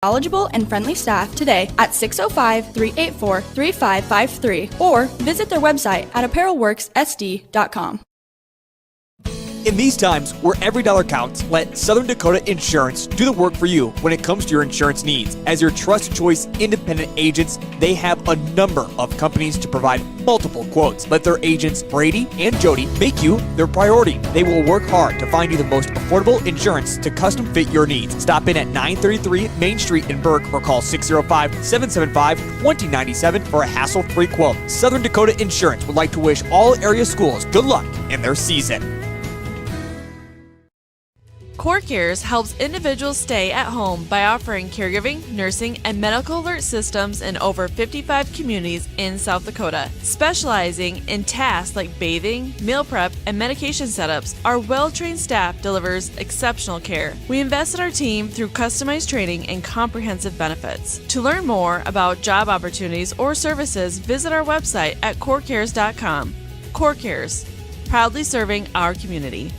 Knowledgeable and friendly staff today at 605-384-3553 or visit their website at apparelworkssd.com. In these times where every dollar counts, let Southern Dakota Insurance do the work for you when it comes to your insurance needs. As your trusted choice independent agents, they have a number of companies to provide multiple quotes. Let their agents Brady and Jody make you their priority. They will work hard to find you the most affordable insurance to custom fit your needs. Stop in at 933 Main Street in Burke or call 605-775-2097 for a hassle-free quote. Southern Dakota Insurance would like to wish all area schools good luck in their season. CoreCares helps individuals stay at home by offering caregiving, nursing, and medical alert systems in over 55 communities in South Dakota. Specializing in tasks like bathing, meal prep, and medication setups, our well-trained staff delivers exceptional care. We invest in our team through customized training and comprehensive benefits. To learn more about job opportunities or services, visit our website at corecares.com. CoreCares, proudly serving our community.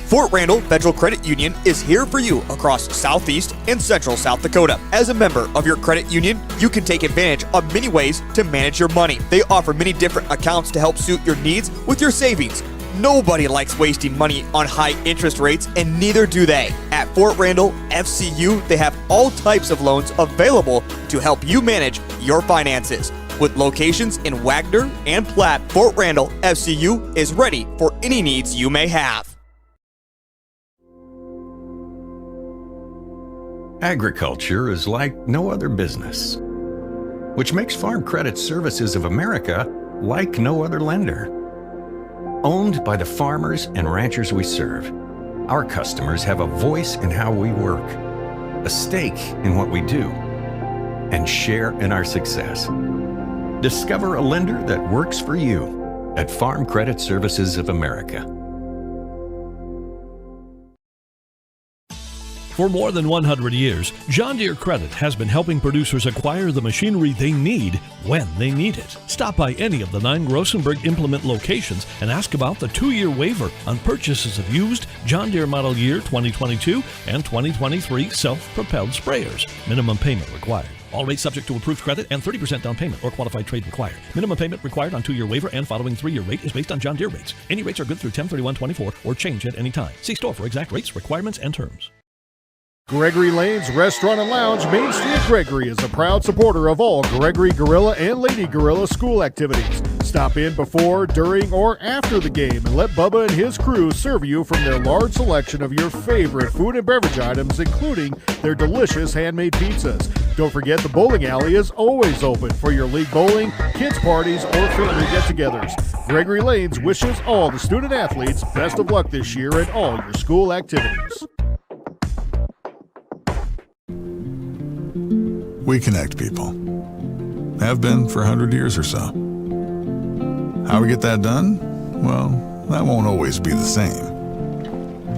Fort Randall Federal Credit Union is here for you across Southeast and Central South Dakota. As a member of your credit union, you can take advantage of many ways to manage your money. They offer many different accounts to help suit your needs with your savings. Nobody likes wasting money on high interest rates, and neither do they. At Fort Randall FCU, they have all types of loans available to help you manage your finances. With locations in Wagner and Platte, Fort Randall FCU is ready for any needs you may have. Agriculture is like no other business, which makes Farm Credit Services of America like no other lender. Owned by the farmers and ranchers we serve, our customers have a voice in how we work, a stake in what we do, and share in our success. Discover a lender that works for you at Farm Credit Services of America. For more than 100 years, John Deere Credit has been helping producers acquire the machinery they need when they need it. Stop by any of the 9 Grossenberg implement locations and ask about the 2-year waiver on purchases of used John Deere model year 2022 and 2023 self-propelled sprayers. Minimum payment required. All rates subject to approved credit and 30% down payment or qualified trade required. Minimum payment required on 2-year waiver and following 3-year rate is based on John Deere rates. Any rates are good through 10/31/24 or change at any time. See store for exact rates, requirements, and terms. Gregory Lane's Restaurant and Lounge, Main Street, Gregory, is a proud supporter of all Gregory Gorilla and Lady Gorilla school activities. Stop in before, during, or after the game and let Bubba and his crew serve you from their large selection of your favorite food and beverage items, including their delicious handmade pizzas. Don't forget the bowling alley is always open for your league bowling, kids' parties, or family get-togethers. Gregory Lane's wishes all the student athletes best of luck this year in all your school activities. We connect people. Have been for 100 years or so. How we get that done? Well, that won't always be the same.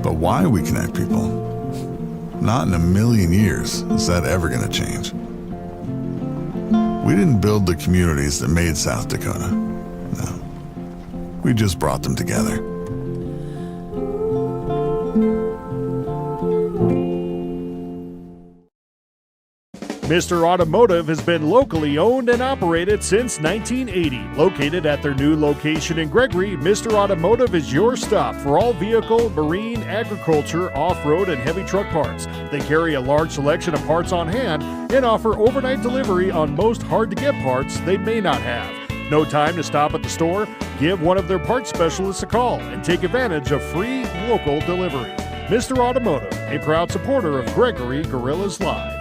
But why we connect people? Not in a million years is that ever going to change. We didn't build the communities that made South Dakota. No. We just brought them together. Mr. Automotive has been locally owned and operated since 1980. Located at their new location in Gregory, Mr. Automotive is your stop for all vehicle, marine, agriculture, off-road, and heavy truck parts. They carry a large selection of parts on hand and offer overnight delivery on most hard-to-get parts they may not have. No time to stop at the store? Give one of their parts specialists a call and take advantage of free local delivery. Mr. Automotive, a proud supporter of Gregory Gorillas Live.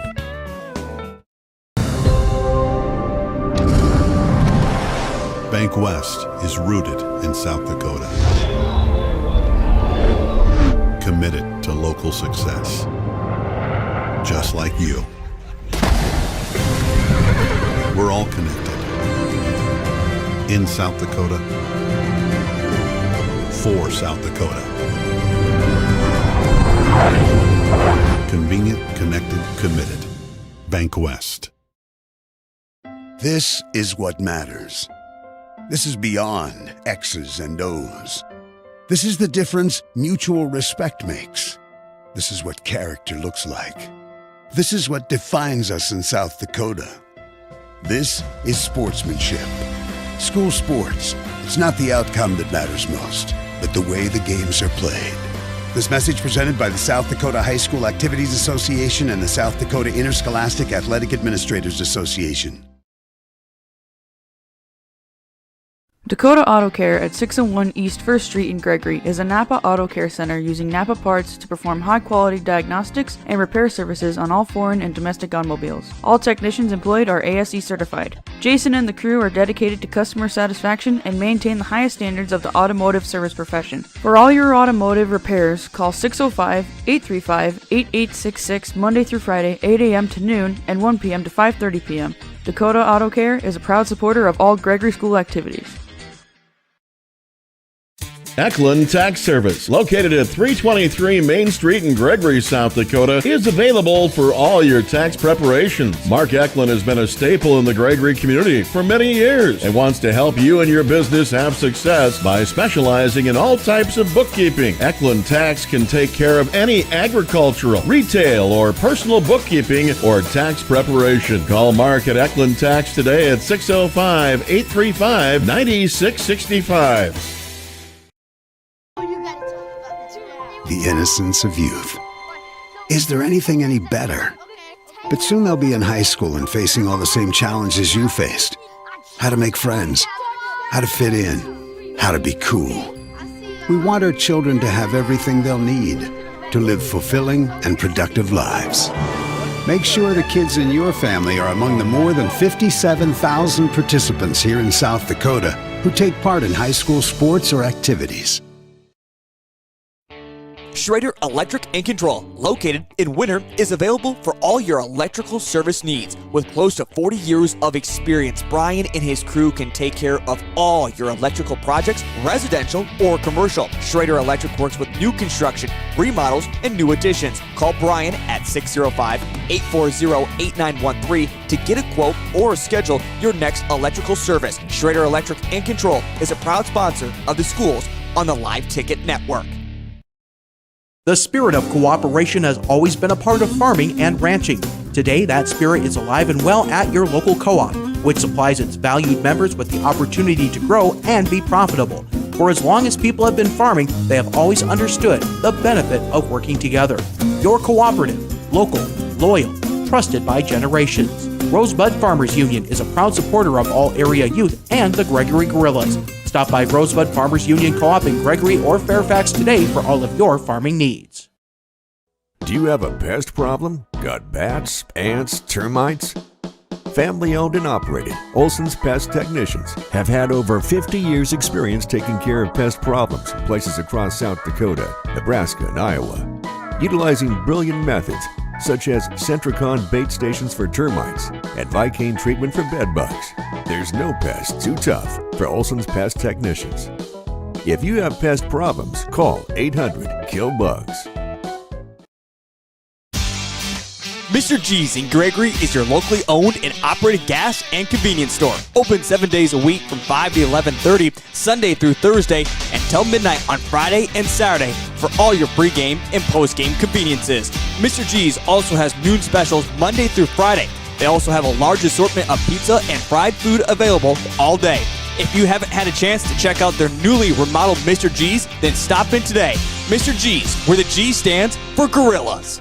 Bank West is rooted in South Dakota. Committed to local success. Just like you. We're all connected. In South Dakota. For South Dakota. Convenient, connected, committed. Bank West. This is what matters. This is beyond X's and O's. This is the difference mutual respect makes. This is what character looks like. This is what defines us in South Dakota. This is sportsmanship. School sports. It's not the outcome that matters most, but the way the games are played. This message presented by the South Dakota High School Activities Association and the South Dakota Interscholastic Athletic Administrators Association. Dakota Auto Care at 601 East 1st Street in Gregory is a Napa Auto Care center using Napa parts to perform high-quality diagnostics and repair services on all foreign and domestic automobiles. All technicians employed are ASE certified. Jason and the crew are dedicated to customer satisfaction and maintain the highest standards of the automotive service profession. For all your automotive repairs, call 605-835-8866 Monday through Friday, 8 a.m. to noon and 1 p.m. to 5:30 p.m. Dakota Auto Care is a proud supporter of all Gregory School activities. Eklund Tax Service, located at 323 Main Street in Gregory, South Dakota, is available for all your tax preparations. Mark Eklund has been a staple in the Gregory community for many years and wants to help you and your business have success by specializing in all types of bookkeeping. Eklund Tax can take care of any agricultural, retail, or personal bookkeeping or tax preparation. Call Mark at Eklund Tax today at 605-835-9665. The innocence of youth. Is there anything any better? But soon they'll be in high school and facing all the same challenges you faced. How to make friends, how to fit in, how to be cool. We want our children to have everything they'll need to live fulfilling and productive lives. Make sure the kids in your family are among the more than 57,000 participants here in South Dakota who take part in high school sports or activities. Schrader Electric and Control, located in Winter, is available for all your electrical service needs. With close to 40 years of experience, Brian and his crew can take care of all your electrical projects, residential or commercial. Schrader Electric works with new construction, remodels, and new additions. Call Brian at 605-840-8913 to get a quote or schedule your next electrical service. Schrader Electric and Control is a proud sponsor of the schools on the Live Ticket Network. The spirit of cooperation has always been a part of farming and ranching. Today, that spirit is alive and well at your local co-op, which supplies its valued members with the opportunity to grow and be profitable. For as long as people have been farming, they have always understood the benefit of working together. Your cooperative, local, loyal, trusted by generations. Rosebud Farmers Union is a proud supporter of all area youth and the Gregory Gorillas. Stop by Rosebud Farmers Union Co-op in Gregory or Fairfax today for all of your farming needs. Do you have a pest problem? Got bats, ants, termites? Family-owned and operated, Olson's Pest Technicians have had over 50 years' experience taking care of pest problems in places across South Dakota, Nebraska, and Iowa. Utilizing brilliant methods such as Centricon bait stations for termites and Vicane treatment for bed bugs. There's no pest too tough for Olson's Pest Technicians. If you have pest problems, call 800-KILL-BUGS. Mr. G's in Gregory is your locally owned and operated gas and convenience store. Open 7 days a week from 5 to 11:30, Sunday through Thursday, until midnight on Friday and Saturday for all your pregame and postgame conveniences. Mr. G's also has noon specials Monday through Friday. They also have a large assortment of pizza and fried food available all day. If you haven't had a chance to check out their newly remodeled Mr. G's, then stop in today. Mr. G's, where the G stands for Gorillas.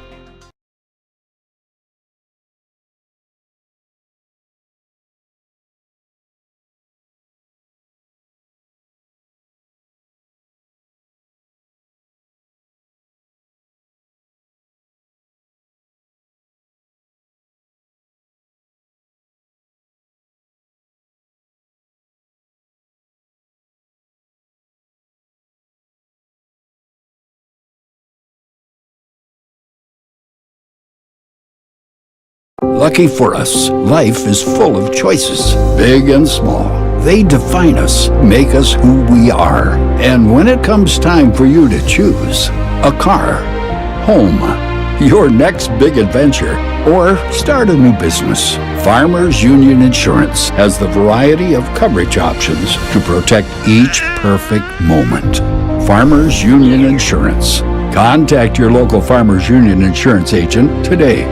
Lucky for us, life is full of choices, big and small. They define us, make us who we are. And when it comes time for you to choose a car, home, your next big adventure, or start a new business, Farmers Union Insurance has the variety of coverage options to protect each perfect moment. Farmers Union Insurance. Contact your local Farmers Union Insurance agent today.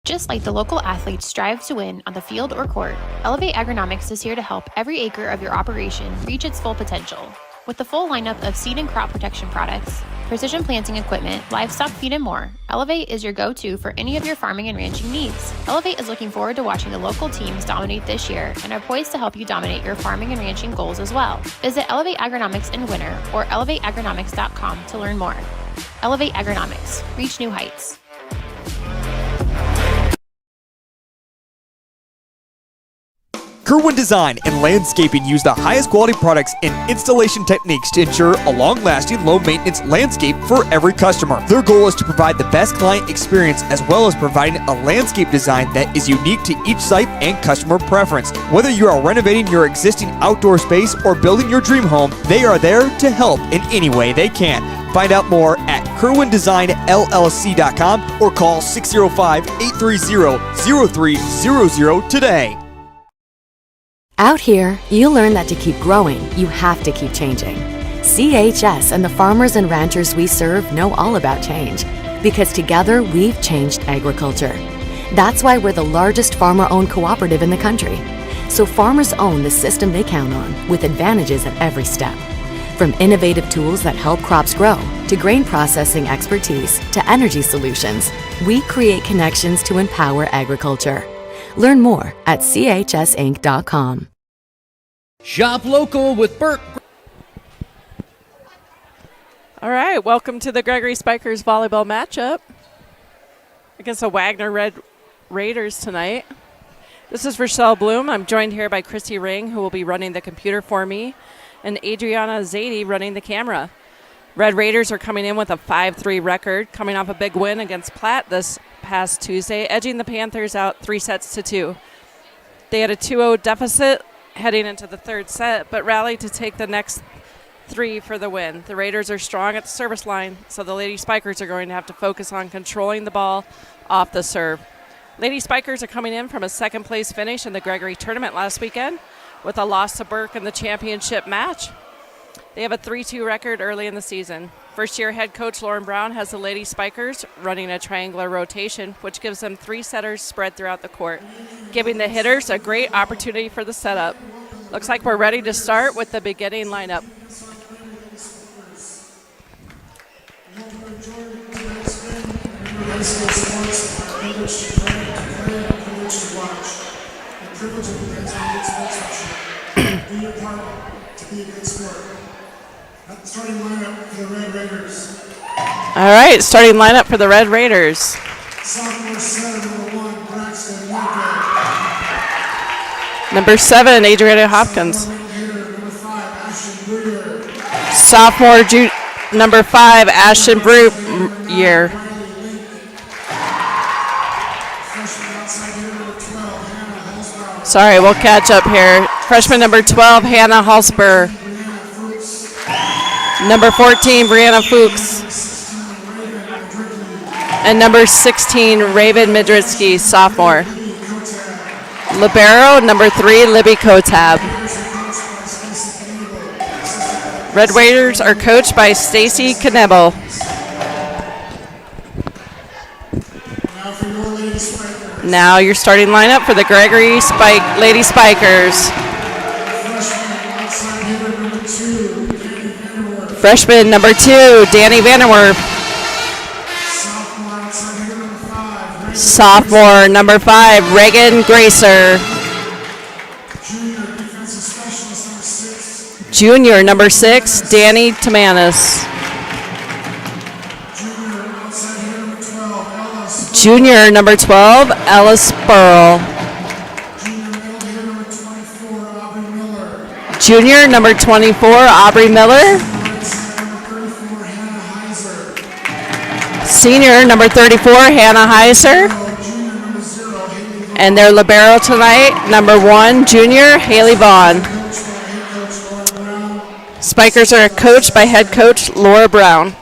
Just like the local athletes strive to win on the field or court, Elevate Agronomics is here to help every acre of your operation reach its full potential. With the full lineup of seed and crop protection products, precision planting equipment, livestock feed, and more, Elevate is your go-to for any of your farming and ranching needs. Elevate is looking forward to watching the local teams dominate this year and are poised to help you dominate your farming and ranching goals as well. Visit Elevate Agronomics in winter or elevateagronomics.com to learn more. Elevate Agronomics. Reach new heights. Kerwin Design and Landscaping use the highest quality products and installation techniques to ensure a long-lasting, low-maintenance landscape for every customer. Their goal is to provide the best client experience as well as providing a landscape design that is unique to each site and customer preference. Whether you are renovating your existing outdoor space or building your dream home, they are there to help in any way they can. Find out more at kerwindesignllc.com or call 605-830-0300 today. Out here, you learn that to keep growing, you have to keep changing. CHS and the farmers and ranchers we serve know all about change, because together we've changed agriculture. That's why we're the largest farmer-owned cooperative in the country. So farmers own the system they count on, with advantages at every step. From innovative tools that help crops grow, to grain processing expertise, to energy solutions, we create connections to empower agriculture. Learn more at chsinc.com. Shop local with Burke. All right, welcome to the Gregory Spikers volleyball matchup against the Wagner Red Raiders tonight. This is Rochelle Bloom. I'm joined here by Christy Ring, who will be running the computer for me, and Adriana Zadie running the camera. Red Raiders are coming in with a 5-3 record, coming off a big win against Platte this past Tuesday, edging the Panthers out 3-2. They had a 2-0 deficit heading into the third set, but rallied to take the next 3 for the win. The Raiders are strong at the service line, so the Lady Spikers are going to have to focus on controlling the ball off the serve. Lady Spikers are coming in from a second-place finish in the Gregory tournament last weekend with a loss to Burke in the championship match. They have a 3-2 record early in the season. First-year head coach Lauren Brown has the Lady Spikers running a triangular rotation, which gives them 3 setters spread throughout the court, giving the hitters a great opportunity for the setup. Looks like we're ready to start with the beginning lineup. Starting lineup for the Red Raiders. All right, starting lineup for the Red Raiders. Sophomore setter, number 1, Braxton Luca. Number 7, Adriana Hopkins. Number 5, Ashton Brewer. Sophomore number 5, Ashton Brewer. Sorry, we'll catch up here. Freshman number 12, Hannah Halsper. Number 14, Brianna Fuchs. And number 16, Raven Midritsky, sophomore. Libero, number 3, Libby Kotab. Red Raiders are coached by Stacy Knebel. Now your starting lineup for the Gregory Lady Spikers. Freshman number 2, Danny Vanderwerf. Sophomore number 5, Reagan Gracer. Junior number 6, Danny Tamanis. Junior number 12, Ellis Burl. Junior number 24, Aubrey Miller. Senior number 34, Hannah Heiser. And their libero tonight, number 1, junior, Haley Vaughn. Spikers are coached by head coach Lauren Brown.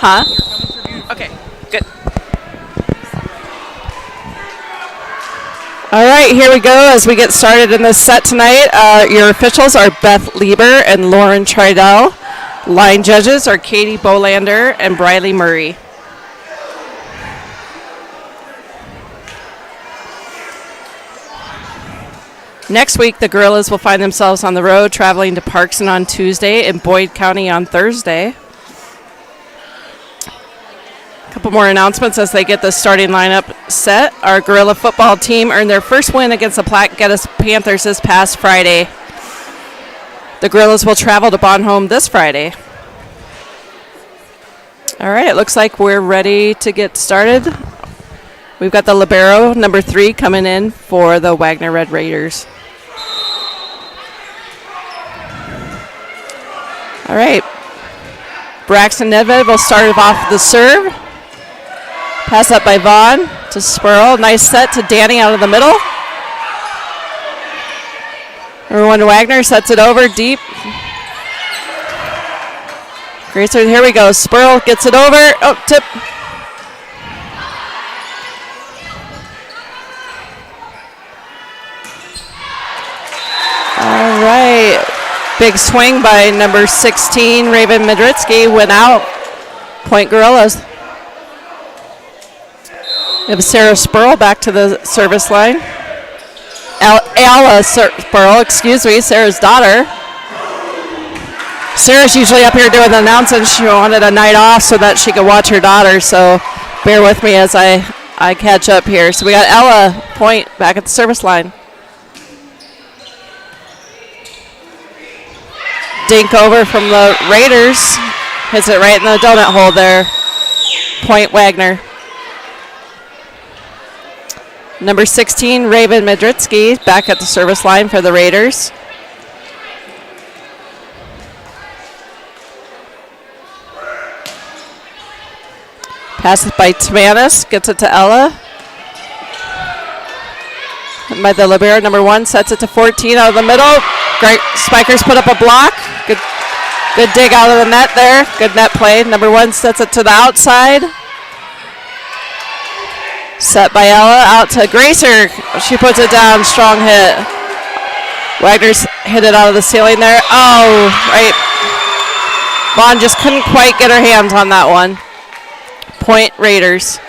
Huh? Okay, good. All right, here we go as we get started in this set tonight. Your officials are Beth Lieber and Lauren Tridell. Line judges are Katie Bolander and Briley Murray. Next week, the Gorillas will find themselves on the road, traveling to Parkson on Tuesday and Boyd County on Thursday. A couple more announcements as they get the starting lineup set. Our Gorilla football team earned their first win against the Platte Geddes Panthers this past Friday. The Gorillas will travel to Bonhomme this Friday. All right, it looks like we're ready to get started. We've got the libero, number 3, coming in for the Wagner Red Raiders. All right. Braxton Nedved will start it off with the serve. Pass up by Vaughn to Spurl. Nice set to Danny out of the middle. Number 1 Wagner sets it over deep. Great start. Here we go. Spurl gets it over. Oh, tip. All right. Big swing by number 16, Raven Madritsky, went out. Point Gorillas. We have Sarah Spurl back to the service line. Ala Spurl, excuse me, Sarah's daughter. Sarah's usually up here doing the announcing. She wanted a night off so that she could watch her daughter, so bear with me as I catch up here. So we got Ella Point back at the service line. Dink over from the Raiders. Hits it right in the donut hole there. Point Wagner. Number 16, Raven Madritsky, back at the service line for the Raiders. Passes by Tamanis, gets it to Ella. And by the libero, number 1, sets it to 14 out of the middle. Great, Spikers put up a block. Good dig out of the net there. Good net play. Number 1 sets it to the outside. Set by Ella, out to Gracer. She puts it down, strong hit. Wagner's hit it out of the ceiling there. Oh, right. Vaughn just couldn't quite get her hands on that one. Point Raiders.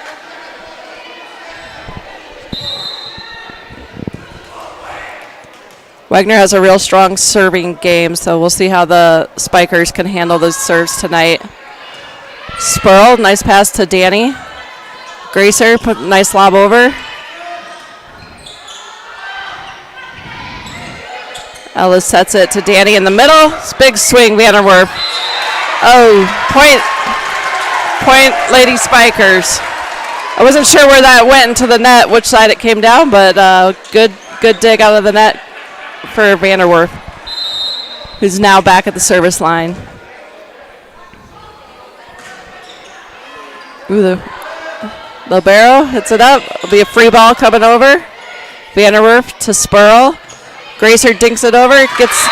Wagner has a real strong serving game, so we'll see how the Spikers can handle those serves tonight. Spurl, nice pass to Danny. Gracer, put a nice lob over. Ellis sets it to Danny in the middle. It's big swing, Vanderwerf. Oh, point Lady Spikers. I wasn't sure where that went into the net, which side it came down, but good dig out of the net for Vanderwerf, who's now back at the service line. Ooh, the libero hits it up. It'll be a free ball coming over. Vanderwerf to Spurl. Gracer dinks it over. Gets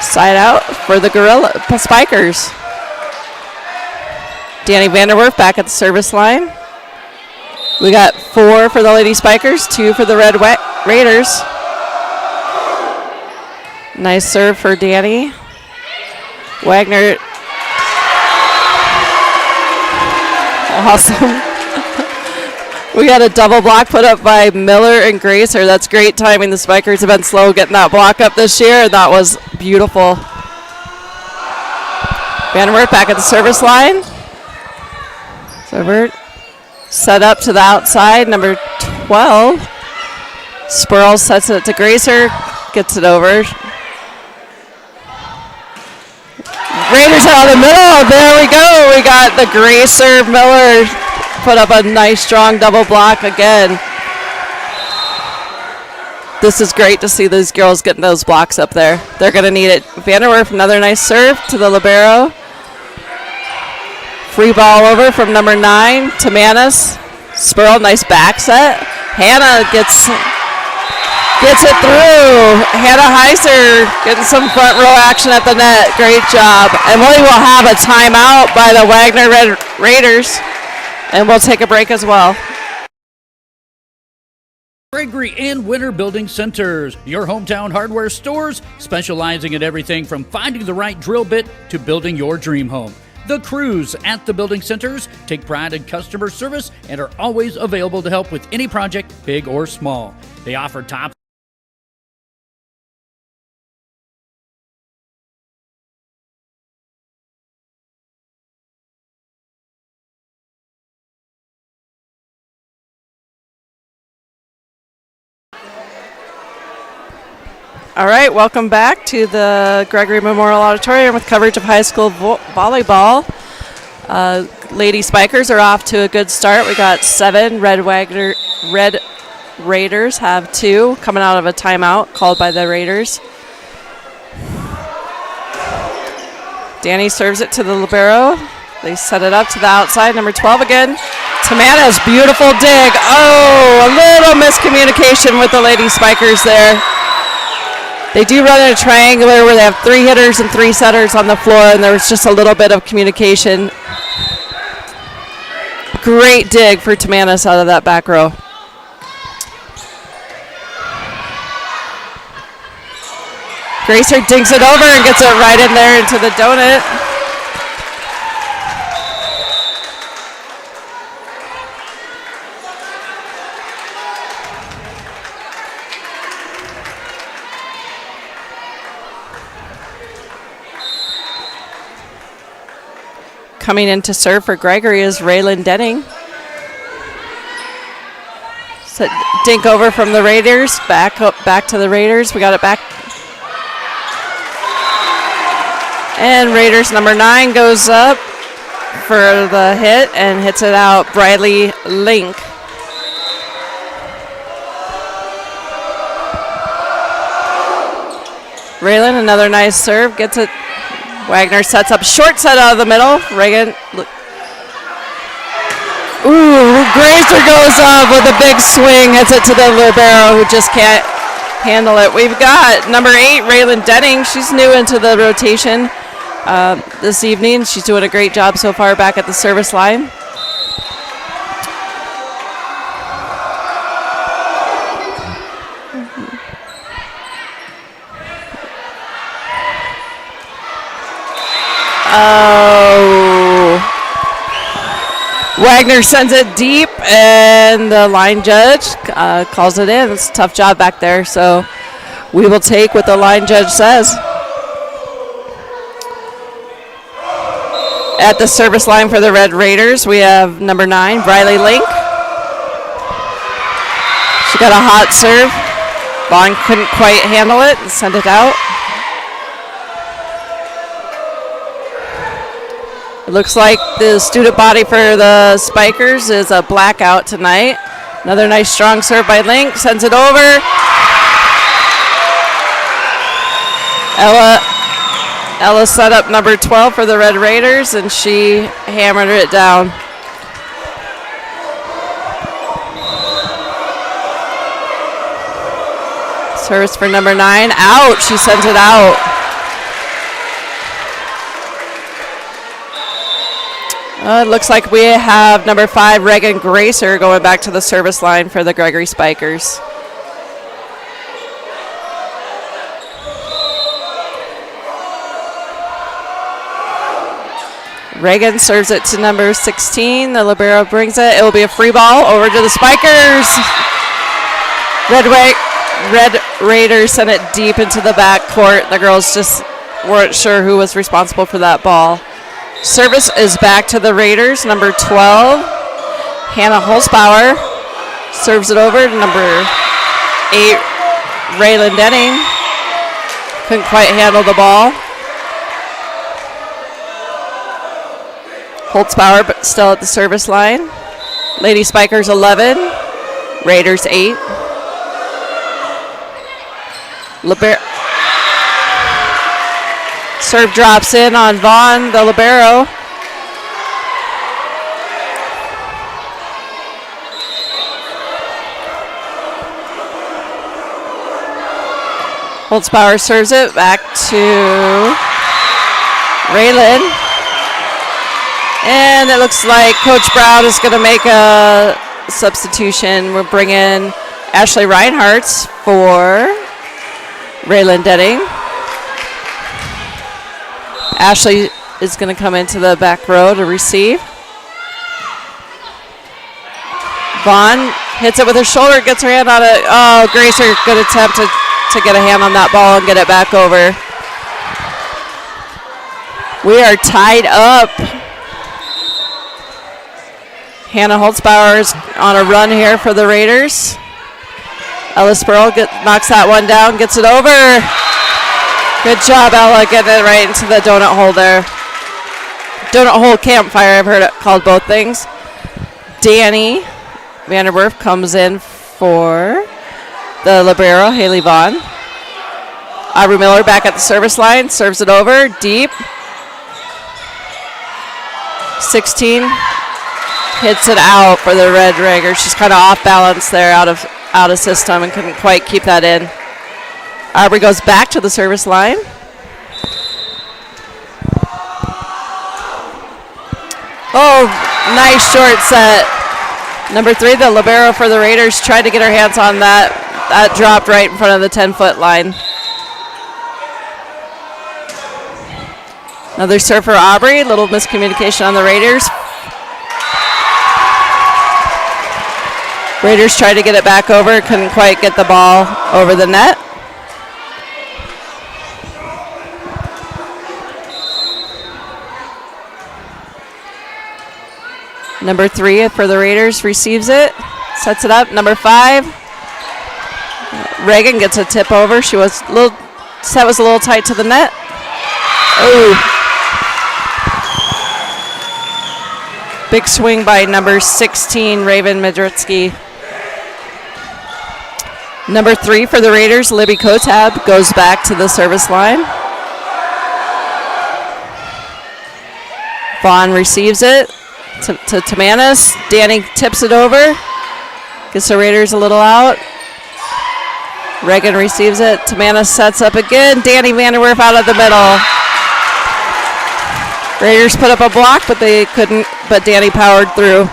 side out for the Spikers. Danny Vanderwerf back at the service line. We got 4 for the Lady Spikers, 2 for the Red Raiders. Nice serve for Danny. Wagner. Awesome. We got a double block put up by Miller and Gracer. That's great timing. The Spikers have been slow getting that block up this year, and that was beautiful. Vanderwerf back at the service line. Server set up to the outside, number 12. Spurl sets it to Gracer, gets it over. Raiders out of the middle. There we go. We got the Gracer Miller put up a nice strong double block again. This is great to see these girls getting those blocks up there. They're going to need it. Vanderwerf, another nice serve to the libero. Free ball over from number 9 to Manis. Spurl, nice back set. Hannah gets Gets it through. Hannah Heiser getting some front row action at the net. Great job. And we will have a timeout by the Wagner Red Raiders. And we'll take a break as well. Gregory and Winter Building Centers, your hometown hardware stores, specializing in everything from finding the right drill bit to building your dream home. The crews at the building centers take pride in customer service and are always available to help with any project, big or small. They offer top All right, welcome back to the Gregory Memorial Auditorium with coverage of high school volleyball. Lady Spikers are off to a good start. We got 7. Red Raiders have 2 coming out of a timeout called by the Raiders. Danny serves it to the libero. They set it up to the outside. Number 12 again. Tamana's beautiful dig. Oh, a little miscommunication with the Lady Spikers there. They do run in a triangular where they have 3 hitters and 3 setters on the floor, and there was just a little bit of communication. Great dig for Tamanis out of that back row. Gracer dinks it over and gets it right in there into the donut. Coming in to serve for Gregory is Raylan Denning. So dink over from the Raiders, back to the Raiders. We got it back. And Raiders number 9 goes up for the hit and hits it out. Briley Link. Raylan, another nice serve, gets it. Wagner sets up short set out of the middle. Reagan. Ooh, Grazer goes up with a big swing. Hits it to the libero who just can't handle it. We've got number 8, Raylan Denning. She's new into the rotation this evening. She's doing a great job so far back at the service line. Oh. Wagner sends it deep, and the line judge calls it in. It's a tough job back there, so we will take what the line judge says. At the service line for the Red Raiders, we have number 9, Briley Link. She got a hot serve. Vaughn couldn't quite handle it and sent it out. It looks like the student body for the Spikers is a blackout tonight. Another nice strong serve by Link. Sends it over. Ella set up number 12 for the Red Raiders, and she hammered it down. Service for number 9. Out. She sends it out. It looks like we have number 5, Reagan Gracer, going back to the service line for the Gregory Spikers. Reagan serves it to number 16. The libero brings it. It will be a free ball over to the Spikers. Red Raiders sent it deep into the back court. The girls just weren't sure who was responsible for that ball. Service is back to the Raiders. Number 12, Hannah Holzbauer, serves it over to number 8, Raylan Denning. Couldn't quite handle the ball. Holzbauer, but still at the service line. Lady Spikers 11, Raiders 8. Serve drops in on Vaughn, the libero. Holtzbauer serves it back to Raylan. And it looks like Coach Brown is going to make a substitution. We'll bring in Ashley Reinhardt for Raylan Denning. Ashley is going to come into the back row to receive. Vaughn hits it with her shoulder, gets her hand on it. Oh, Gracer, good attempt to get a hand on that ball and get it back over. We are tied up. Hannah Holtzbauer is on a run here for the Raiders. Ella Spurl knocks that one down, gets it over. Good job, Ella, getting it right into the donut hole there. Donut hole campfire, I've heard it called both things. Danny Vanderwerf comes in for the libero, Haley Vaughn. Aubrey Miller back at the service line, serves it over, deep. 16 hits it out for the Red Raiders. She's kind of off balance there, out of system, and couldn't quite keep that in. Aubrey goes back to the service line. Oh, nice short set. Number 3, the libero for the Raiders, tried to get her hands on that. That dropped right in front of the 10-foot line. Another serve for Aubrey. Little miscommunication on the Raiders. Raiders tried to get it back over. Couldn't quite get the ball over the net. Number 3 for the Raiders receives it. Sets it up. Number 5. Reagan gets a tip over. She was a little, set was a little tight to the net. Oh. Big swing by number 16, Raven Madritsky. Number 3 for the Raiders, Libby Kotab, goes back to the service line. Vaughn receives it to Tamanis. Danny tips it over. Gets the Raiders a little out. Reagan receives it. Tamanis sets up again. Danny Vanderwerf out of the middle. Raiders put up a block, but they couldn't, but Danny powered through.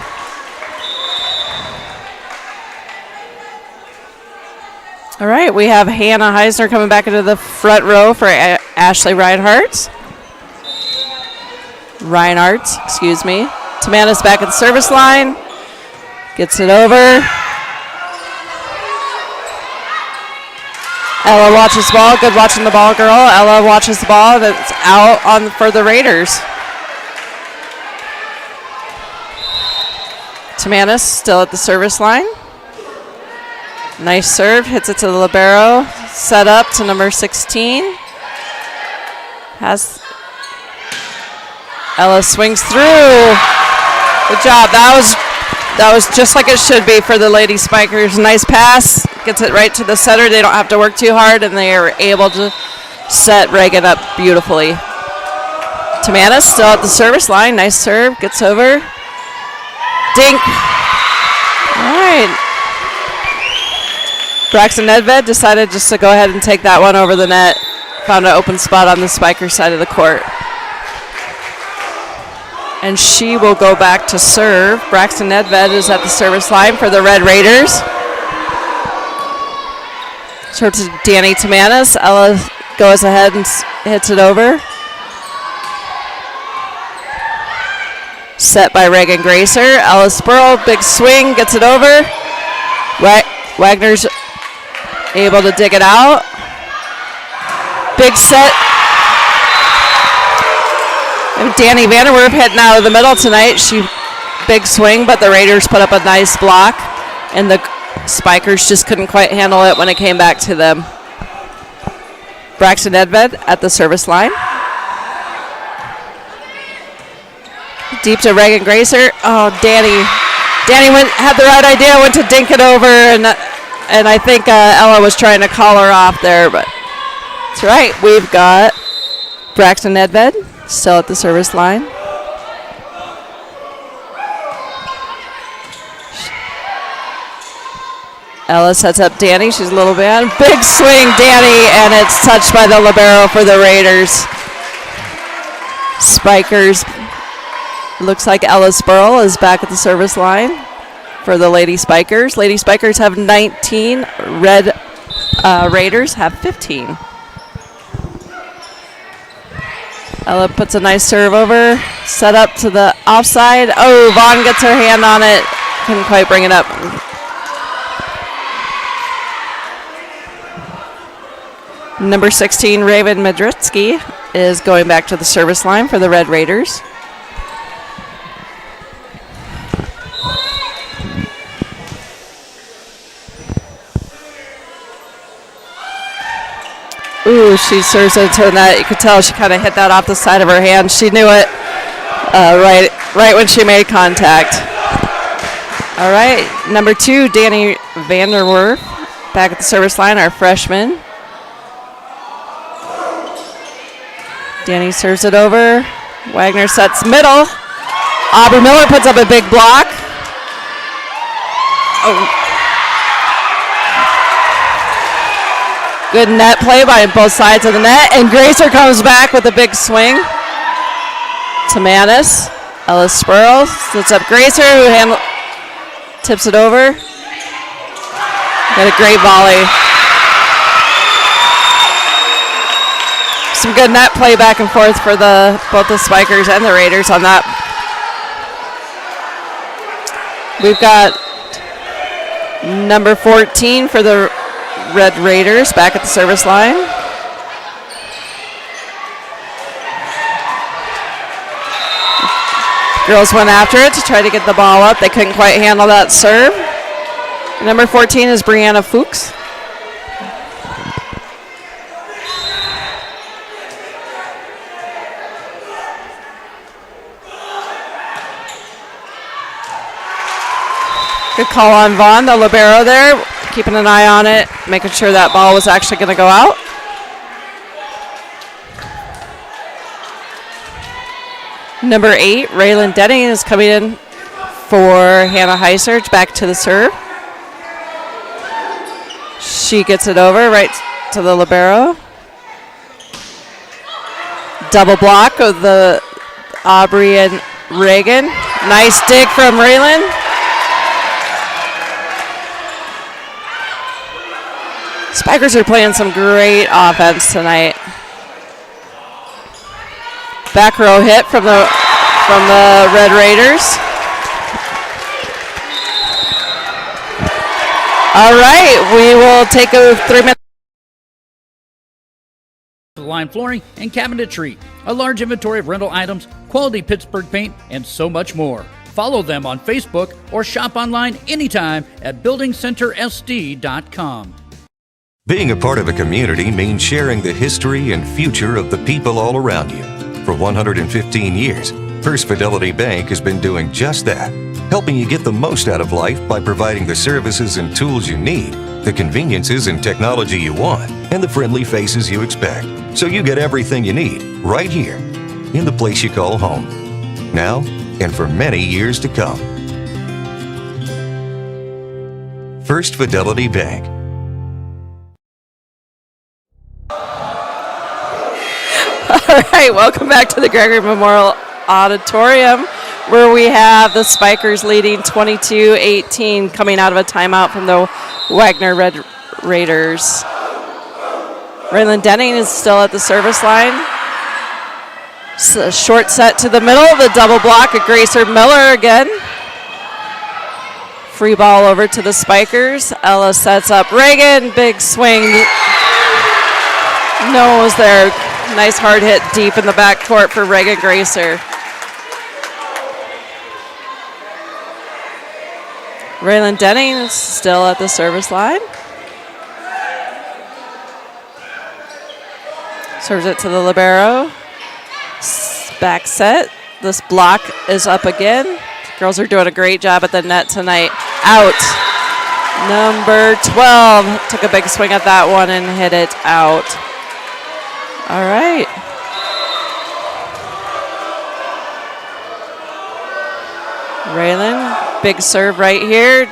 All right, we have Hannah Heisner coming back into the front row for Ashley Reinhardt. Excuse me. Tamanis back at the service line. Gets it over. Ella watches the ball. Good watching the ball, girl. Ella watches the ball. That's out on for the Raiders. Tamanis still at the service line. Nice serve. Hits it to the libero. Set up to number 16. Ella swings through. Good job. That was just like it should be for the Lady Spikers. Nice pass. Gets it right to the center. They don't have to work too hard, and they are able to set Reagan up beautifully. Tamanis still at the service line. Nice serve. Gets over. Dink. All right. Braxton Nedved decided just to go ahead and take that one over the net. Found an open spot on the Spiker side of the court. And she will go back to serve. Braxton Nedved is at the service line for the Red Raiders. Serve to Danny Tamanis. Ella goes ahead and hits it over. Set by Reagan Gracer. Ella Spurl, big swing, gets it over. Wagner's able to dig it out. Big set. And Danny Vanderwerf heading out of the middle tonight. Big swing, but the Raiders put up a nice block, and the Spikers just couldn't quite handle it when it came back to them. Braxton Nedved at the service line. Deep to Reagan Gracer. Oh, Danny had the right idea, went to dink it over, and I think Ella was trying to call her off there, but that's right. We've got Braxton Nedved still at the service line. Ella sets up Danny. She's a little man. Big swing, Danny, and it's touched by the libero for the Raiders. Spikers. Looks like Ella Spurl is back at the service line for the Lady Spikers. Lady Spikers have 19. Red Raiders have 15. Ella puts a nice serve over. Set up to the offside. Oh, Vaughn gets her hand on it. Couldn't quite bring it up. Number 16, Raven Madritsky, is going back to the service line for the Red Raiders. Ooh, she serves into the net. You could tell she kind of hit that off the side of her hand. She knew it right when she made contact. All right, number 2, Danny Vanderwerf, back at the service line, our freshman. Danny serves it over. Wagner sets middle. Aubrey Miller puts up a big block. Oh. Good net play by both sides of the net. And Gracer comes back with a big swing to Manis. Ellis Spurl sets up Gracer, who tips it over. Got a great volley. Some good net play back and forth for both the Spikers and the Raiders on that. We've got number 14 for the Red Raiders back at the service line. Girls went after it to try to get the ball up. They couldn't quite handle that serve. Number 14 is Brianna Fuchs. Good call on Vaughn, the libero there, keeping an eye on it, making sure that ball was actually going to go out. Number 8, Raylan Denning is coming in for Hannah Heiserge, back to the serve. She gets it over right to the libero. Double block of the Aubrey and Reagan. Nice dig from Raylan. Spikers are playing some great offense tonight. Back row hit from the Red Raiders. All right, we will take a 3-minute. Line flooring and cabinetry, a large inventory of rental items, quality Pittsburgh paint, and so much more. Follow them on Facebook or shop online anytime at buildingcentersd.com. Being a part of a community means sharing the history and future of the people all around you. For 115 years, First Fidelity Bank has been doing just that, helping you get the most out of life by providing the services and tools you need, the conveniences and technology you want, and the friendly faces you expect, so you get everything you need right here in the place you call home, now and for many years to come. First Fidelity Bank. All right, welcome back to the Gregory Memorial Auditorium, where we have the Spikers leading 22-18, coming out of a timeout from the Wagner Red Raiders. Raylan Denning is still at the service line. Short set to the middle, the double block of Gracer Miller again. Free ball over to the Spikers. Ella sets up Reagan, big swing. No one was there. Nice hard hit deep in the backcourt for Reagan Gracer. Raylan Denning is still at the service line. Serves it to the libero. Back set. This block is up again. Girls are doing a great job at the net tonight. Out. Number 12 took a big swing at that one and hit it out. All right. Raylan, big serve right here.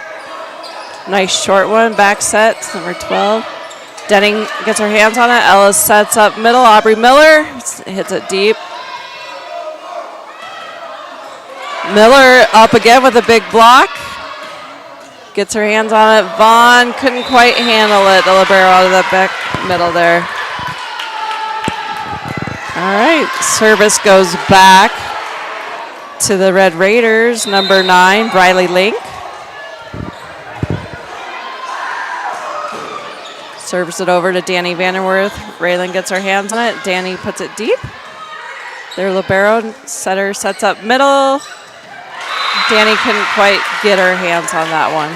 Nice short one, back set, number 12. Denning gets her hands on it. Ellis sets up middle. Aubrey Miller hits it deep. Miller up again with a big block. Gets her hands on it. Vaughn couldn't quite handle it. The libero out of the back middle there. All right, service goes back to the Red Raiders, number 9, Briley Link. Serves it over to Danny Vanderwerth. Raylan gets her hands on it. Danny puts it deep. Their libero setter sets up middle. Danny couldn't quite get her hands on that one.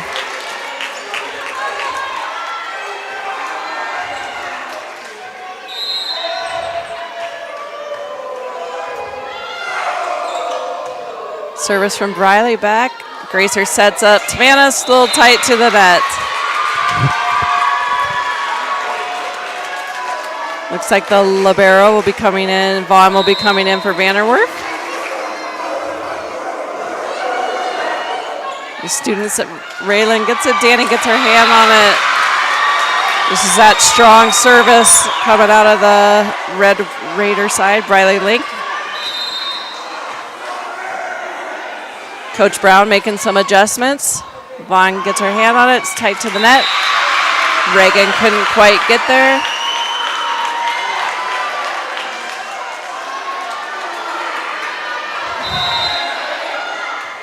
Service from Briley back. Gracer sets up. Tamanus a little tight to the net. Looks like the libero will be coming in. Vaughn will be coming in for Vanderwerf. The students at Raylan gets it. Danny gets her hand on it. This is that strong service coming out of the Red Raider side. Briley Link. Coach Brown making some adjustments. Vaughn gets her hand on it. It's tight to the net. Reagan couldn't quite get there.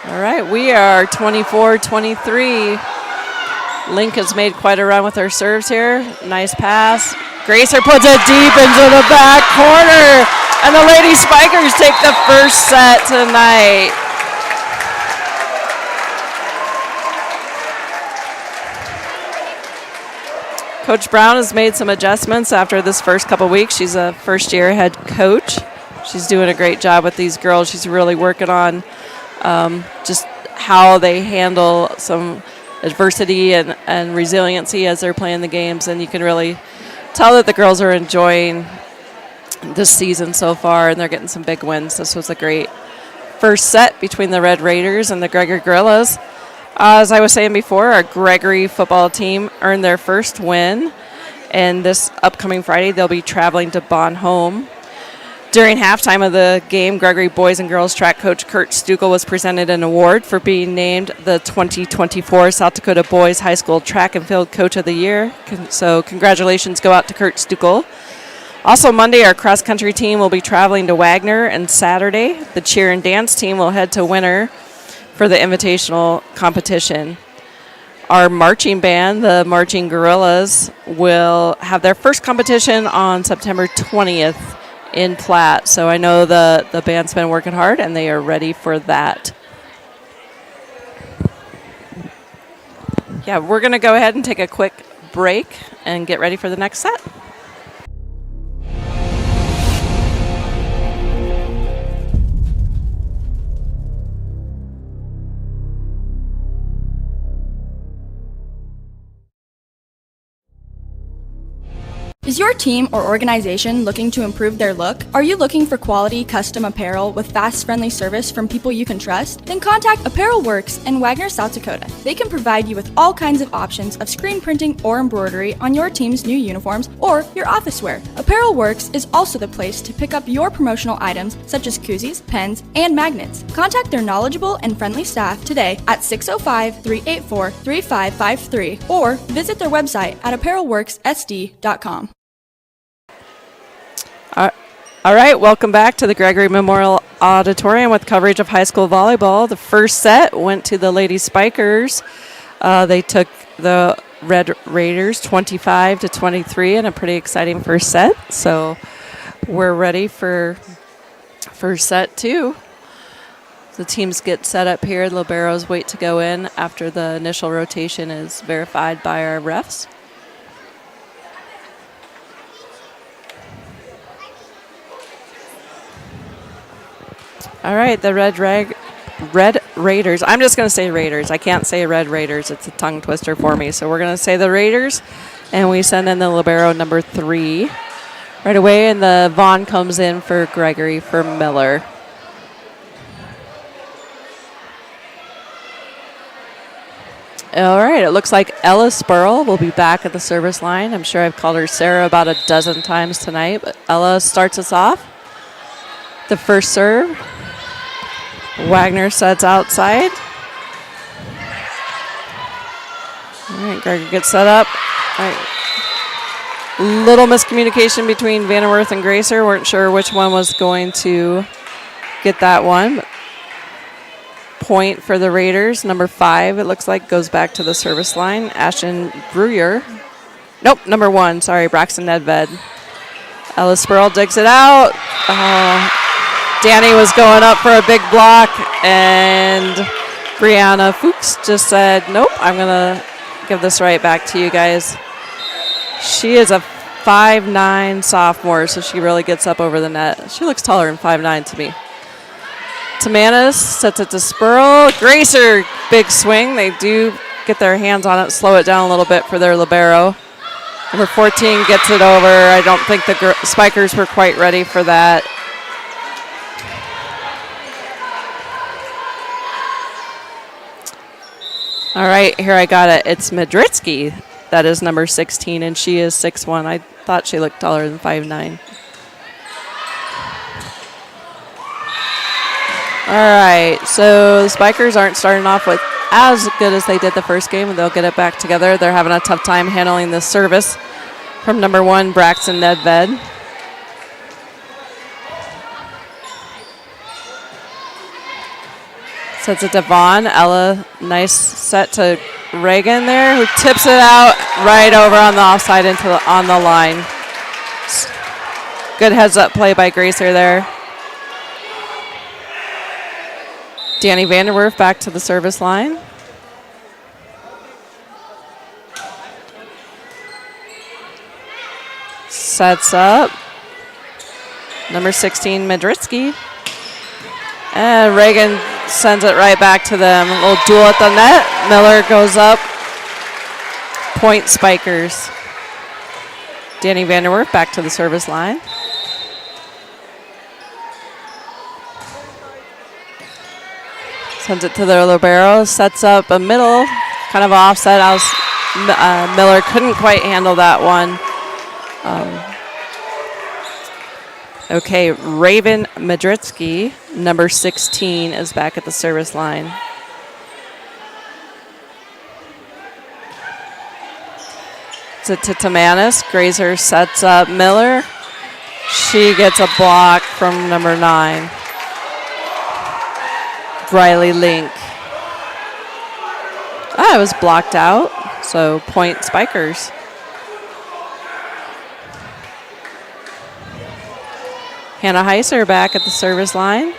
All right, we are 24-23. Link has made quite a run with her serves here. Nice pass. Gracer puts it deep into the back corner. And the Lady Spikers take the first set tonight. Coach Brown has made some adjustments after this first couple weeks. She's a first-year head coach. She's doing a great job with these girls. She's really working on just how they handle some adversity and resiliency as they're playing the games. And you can really tell that the girls are enjoying this season so far, and they're getting some big wins. This was a great first set between the Red Raiders and the Gregory Gorillas. As I was saying before, our Gregory football team earned their first win, and this upcoming Friday they'll be traveling to Bon Home. During halftime of the game, Gregory boys and girls track coach Kurt Stukel was presented an award for being named the 2024 South Dakota Boys High School Track and Field Coach of the Year. So congratulations go out to Kurt Stukel. Also Monday, our cross-country team will be traveling to Wagner, and Saturday, the cheer and dance team will head to Winter for the invitational competition. Our marching band, the Marching Gorillas, will have their first competition on September 20th in Platte. So I know the band's been working hard and they are ready for that. Yeah, we're going to go ahead and take a quick break and get ready for the next set. Is your team or organization looking to improve their look? Are you looking for quality custom apparel with fast, friendly service from people you can trust? Then contact Apparel Works in Wagner, South Dakota. They can provide you with all kinds of options of screen printing or embroidery on your team's new uniforms or your office wear. Apparel Works is also the place to pick up your promotional items such as koozies, pens, and magnets. Contact their knowledgeable and friendly staff today at 605-384-3553 or visit their website at apparelworkssd.com. All right, welcome back to the Gregory Memorial Auditorium with coverage of high school volleyball. The first set went to the Lady Spikers. They took the Red Raiders 25-23 in a pretty exciting first set. So we're ready for first set 2. The teams get set up here. The liberos wait to go in after the initial rotation is verified by our refs. All right, the Red Raiders. I'm just going to say Raiders. I can't say Red Raiders. It's a tongue twister for me. So we're going to say the Raiders, and we send in the libero number 3 right away, and the Vaughn comes in for Gregory for Miller. All right, it looks like Ella Spurl will be back at the service line. I'm sure I've called her Sarah about a dozen times tonight, but Ella starts us off. The first serve. Wagner sets outside. All right, Gregory gets set up. All right. Little miscommunication between Vanderwerth and Gracer. Weren't sure which one was going to get that one. Point for the Raiders. Number 5, it looks like, goes back to the service line. Ashton Brewer. Nope, number 1. Sorry, Braxton Nedved. Ella Spurl digs it out. Danny was going up for a big block, and Brianna Fuchs just said, nope, I'm going to give this right back to you guys. She is a 5'9" sophomore, so she really gets up over the net. She looks taller than 5'9" to me. Tamanis sets it to Spurl. Gracer, big swing. They do get their hands on it, slow it down a little bit for their libero. Number 14 gets it over. I don't think the Spikers were quite ready for that. All right, here I got it. It's Madritsky. That is number 16, and she is 6'1". I thought she looked taller than 5'9". All right, so the Spikers aren't starting off with as good as they did the first game, and they'll get it back together. They're having a tough time handling the service from number 1, Braxton Nedved. Sets it to Vaughn. Ella, nice set to Reagan there, who tips it out right over on the offside on the line. Good heads-up play by Gracer there. Danny Vanderwerf back to the service line. Sets up. Number 16, Madritsky. And Reagan sends it right back to them. A little duel at the net. Miller goes up. Point Spikers. Danny Vanderwerf back to the service line. Sends it to their libero. Sets up a middle. Kind of offset. Miller couldn't quite handle that one. Okay, Raven Madritsky, number 16, is back at the service line. To Tamanis. Grazer sets up Miller. She gets a block from number 9. Riley Link. It was blocked out, so point Spikers. Hannah Heiser back at the service line.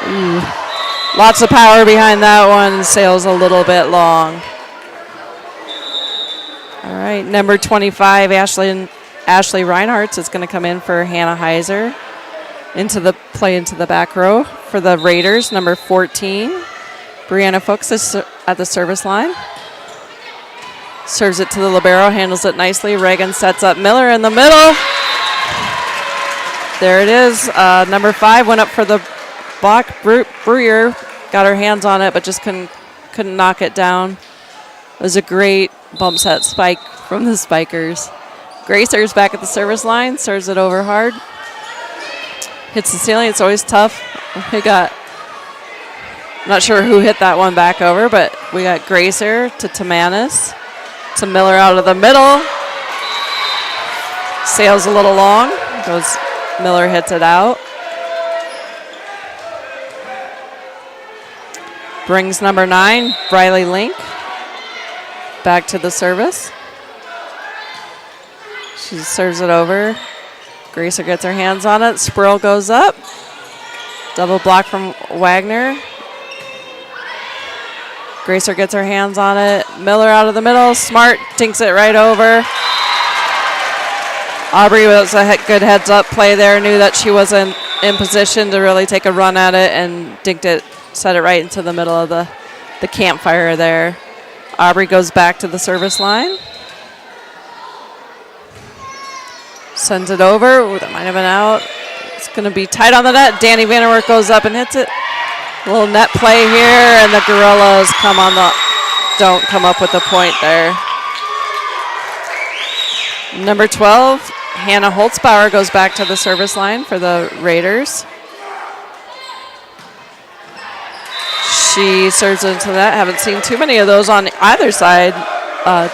Ooh. Lots of power behind that one. Sails a little bit long. All right, number 25, Ashley Reinhardt is going to come in for Hannah Heiser. Into the back row for the Raiders. Number 14, Brianna Fuchs is at the service line. Serves it to the libero, handles it nicely. Reagan sets up Miller in the middle. There it is. Number 5 went up for the block. Brewer got her hands on it, but just couldn't knock it down. It was a great bump set spike from the Spikers. Gracer's back at the service line. Serves it over hard. Hits the ceiling. It's always tough. I'm not sure who hit that one back over, but we got Gracer to Tamanis. To Miller out of the middle. Sails a little long. Miller hits it out. Brings number 9, Riley Link, back to the service. She serves it over. Gracer gets her hands on it. Spurl goes up. Double block from Wagner. Gracer gets her hands on it. Miller out of the middle. Smart tinks it right over. Aubrey was a good heads-up play there. Knew that she wasn't in position to really take a run at it and dinked it, set it right into the middle of the campfire there. Aubrey goes back to the service line. Sends it over. Ooh, that might have been out. It's going to be tight on the net. Danny Vanderwerf goes up and hits it. Little net play here, and the Gorillas don't come up with a point there. Number 12, Hannah Holtzbauer goes back to the service line for the Raiders. She serves into that. Haven't seen too many of those on either side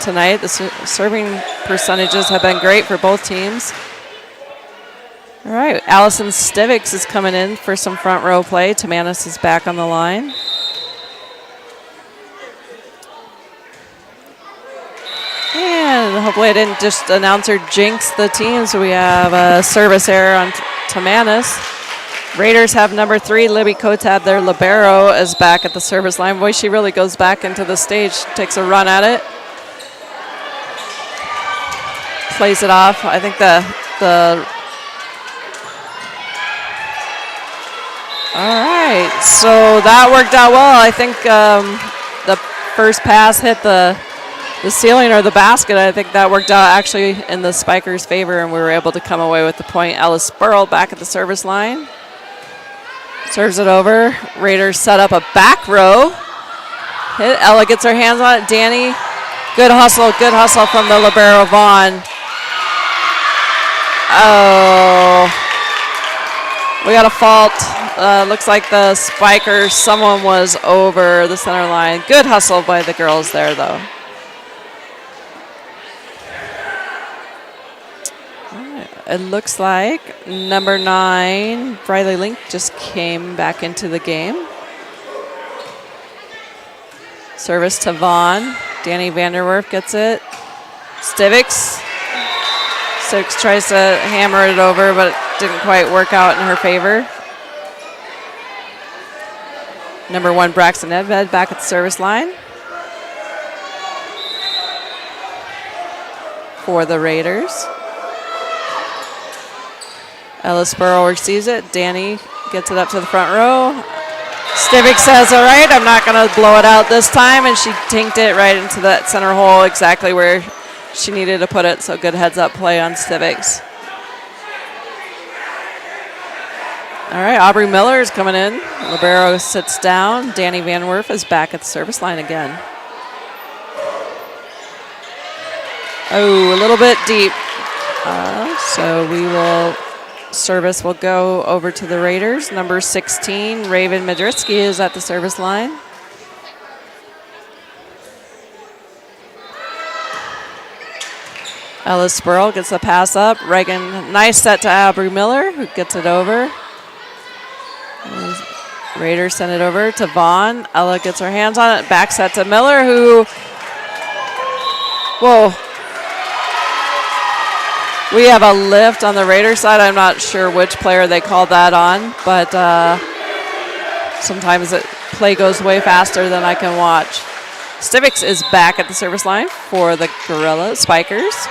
tonight. The serving percentages have been great for both teams. All right, Allison Stivics is coming in for some front row play. Tamanis is back on the line. And hopefully I didn't just announce or jinx the team, so we have a service error on Tamanis. Raiders have number 3, Libby Kotab. Their libero is back at the service line. Boy, she really goes back into the stage, takes a run at it. Plays it off. I think all right, so that worked out well. I think the first pass hit the ceiling or the basket. I think that worked out actually in the Spikers' favor, and we were able to come away with the point. Ellis Spurl back at the service line. Serves it over. Raiders set up a back row. Hit. Ella gets her hands on it. Danny, good hustle from the libero Vaughn. Oh, we got a fault. Looks like the Spikers, someone was over the center line. Good hustle by the girls there, though. It looks like number 9, Briley Link, just came back into the game. Service to Vaughn. Danny Vanderwerf gets it. Stivics tries to hammer it over, but it didn't quite work out in her favor. Number 1, Braxton Edved back at the service line for the Raiders. Ellis Burrow receives it. Danny gets it up to the front row. Stivic says, all right, I'm not going to blow it out this time, and she tinked it right into that center hole exactly where she needed to put it, so good heads-up play on Stivics. All right, Aubrey Miller is coming in. Libero sits down. Danny Van Werf is back at the service line again. Oh, a little bit deep. So service will go over to the Raiders. Number 16, Raven Madritsky is at the service line. Ellis Spurl gets the pass up. Reagan, nice set to Aubrey Miller, who gets it over. Raiders send it over to Vaughn. Ella gets her hands on it. Back set to Miller, who... Whoa. We have a lift on the Raiders side. I'm not sure which player they called that on, but sometimes play goes way faster than I can watch. Stivics is back at the service line for the Spikers.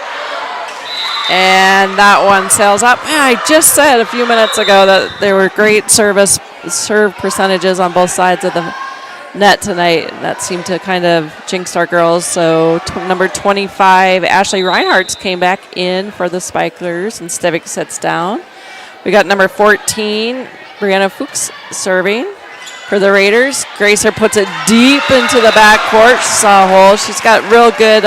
And that one sails up. Yeah, I just said a few minutes ago that there were great serve percentages on both sides of the net tonight. That seemed to kind of jinx our girls. So number 25, Ashley Reinhardt came back in for the Spikers, and Stivic sits down. We got number 14, Brianna Fuchs serving for the Raiders. Gracer puts it deep into the backcourt. She saw a hole. She's got real good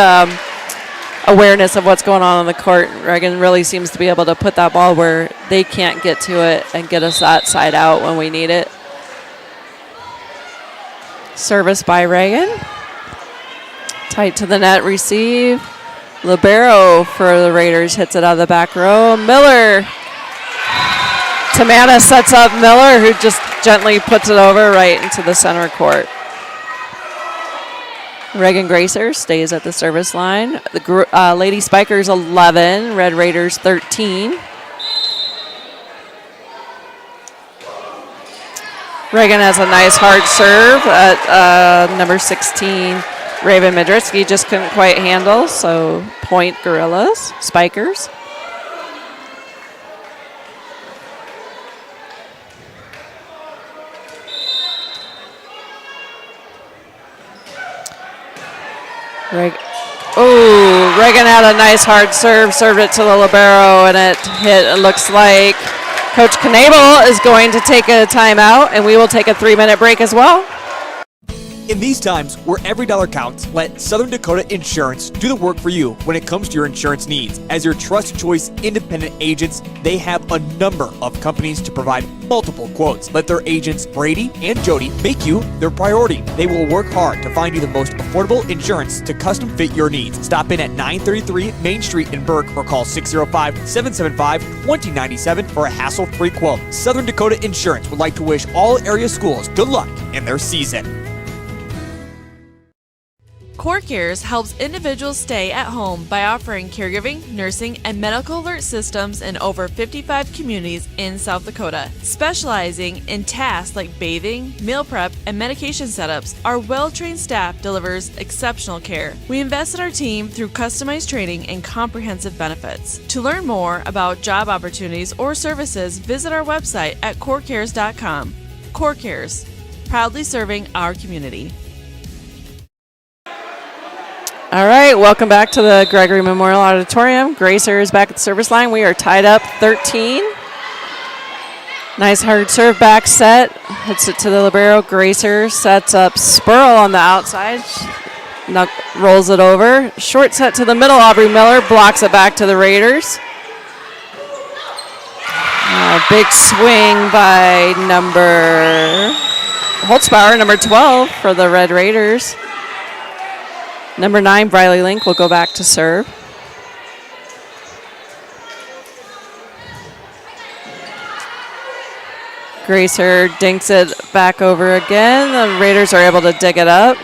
awareness of what's going on the court. Reagan really seems to be able to put that ball where they can't get to it and get us that side out when we need it. Service by Reagan. Tight to the net, receive. Libero for the Raiders hits it out of the back row. Miller. Tamana sets up Miller, who just gently puts it over right into the center court. Reagan Gracer stays at the service line. The Lady Spikers 11, Red Raiders 13. Reagan has a nice hard serve at number 16. Raven Madritsky just couldn't quite handle, so point Gorillas, Spikers. Reagan had a nice hard serve, served it to the libero, and it hit, it looks like, Coach Knabel is going to take a timeout, and we will take a 3-minute break as well. In these times where every dollar counts, let Southern Dakota Insurance do the work for you when it comes to your insurance needs. As your trusted choice independent agents, they have a number of companies to provide multiple quotes. Let their agents, Brady and Jody, make you their priority. They will work hard to find you the most affordable insurance to custom fit your needs. Stop in at 933 Main Street in Burke or call 605-775-2097 for a hassle-free quote. Southern Dakota Insurance would like to wish all area schools good luck in their season. Core Cares helps individuals stay at home by offering caregiving, nursing, and medical alert systems in over 55 communities in South Dakota. Specializing in tasks like bathing, meal prep, and medication setups, our well-trained staff delivers exceptional care. We invest in our team through customized training and comprehensive benefits. To learn more about job opportunities or services, visit our website at corecares.com. Core Cares, proudly serving our community. All right, welcome back to the Gregory Memorial Auditorium. Gracer is back at the service line. We are tied up 13. Nice hard serve back set. Hits it to the libero. Gracer sets up Spurl on the outside. Rolls it over. Short set to the middle. Aubrey Miller blocks it back to the Raiders. Big swing by Holtzbauer, number 12 for the Red Raiders. Number 9, Briley Link, will go back to serve. Gracer dinks it back over again. The Raiders are able to dig it up.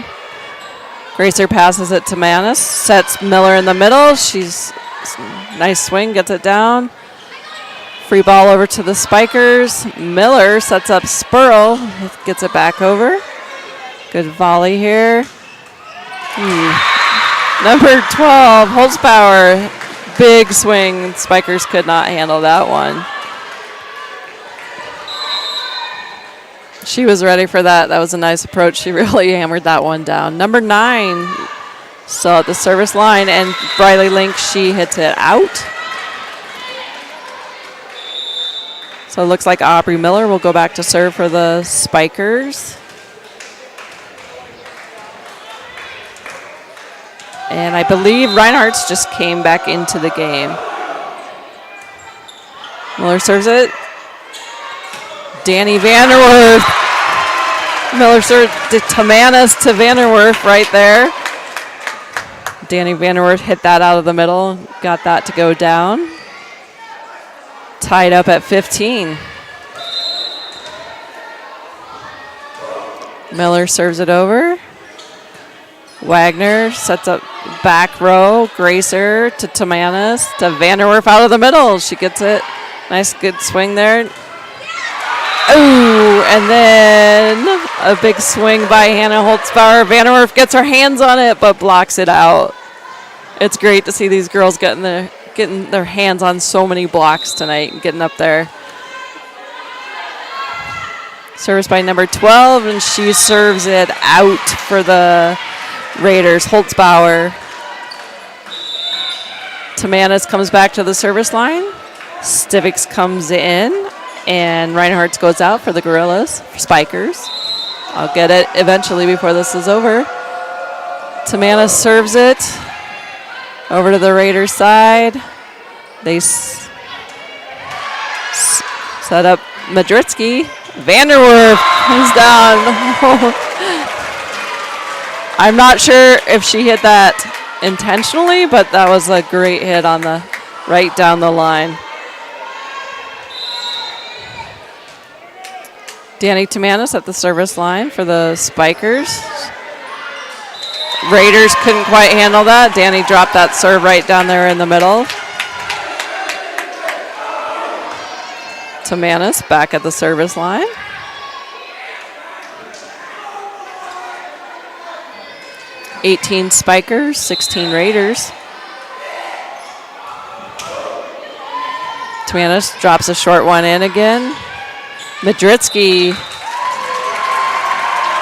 Gracer passes it to Manis. Sets Miller in the middle. She's nice swing, gets it down. Free ball over to the Spikers. Miller sets up Spurl. Gets it back over. Good volley here. Number 12, Holtzbauer, big swing. Spikers could not handle that one. She was ready for that. That was a nice approach. She really hammered that one down. Number 9, still at the service line, and Briley Link, she hits it out. So it looks like Aubrey Miller will go back to serve for the Spikers. And I believe Reinhardt's just came back into the game. Miller serves it. Danny Vanderwerf. Miller serves to Manis to Vanderwerf right there. Danny Vanderwerf hit that out of the middle. Got that to go down. Tied up at 15. Miller serves it over. Wagner sets up back row. Gracer to Tamanis to Vanderwerf out of the middle. She gets it. Nice, good swing there. Ooh, and then a big swing by Hannah Holtzbauer. Vanderwerf gets her hands on it, but blocks it out. It's great to see these girls getting their hands on so many blocks tonight and getting up there. Service by number 12, and she serves it out for the Raiders. Holtzbauer. Tamanis comes back to the service line. Stivix comes in, and Reinhardt's goes out for the Gorillas, for Spikers. I'll get it eventually before this is over. Tamanis serves it over to the Raiders side. They set up Madritsky. Vanderwerf comes down. I'm not sure if she hit that intentionally, but that was a great hit on the right down the line. Danny Tamanis at the service line for the Spikers. Raiders couldn't quite handle that. Danny dropped that serve right down there in the middle. Tamanis back at the service line. $18 Spikers, 16 Raiders. Tamanis drops a short one in again. Madritsky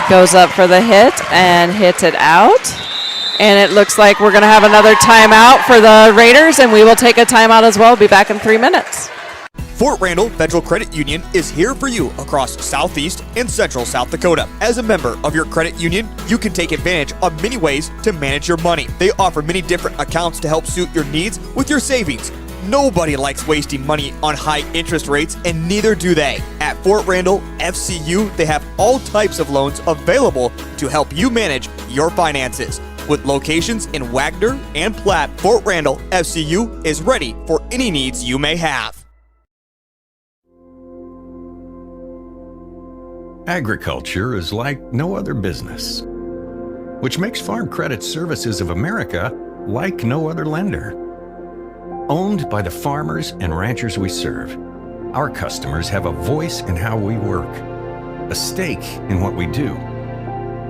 goes up for the hit and hits it out. And it looks like we're going to have another timeout for the Raiders, and we will take a timeout as well. Be back in 3 minutes. Fort Randall Federal Credit Union is here for you across Southeast and Central South Dakota. As a member of your credit union, you can take advantage of many ways to manage your money. They offer many different accounts to help suit your needs with your savings. Nobody likes wasting money on high interest rates, and neither do they. At Fort Randall FCU, they have all types of loans available to help you manage your finances. With locations in Wagner and Platte, Fort Randall FCU is ready for any needs you may have. Agriculture is like no other business, which makes Farm Credit Services of America like no other lender. Owned by the farmers and ranchers we serve, our customers have a voice in how we work, a stake in what we do,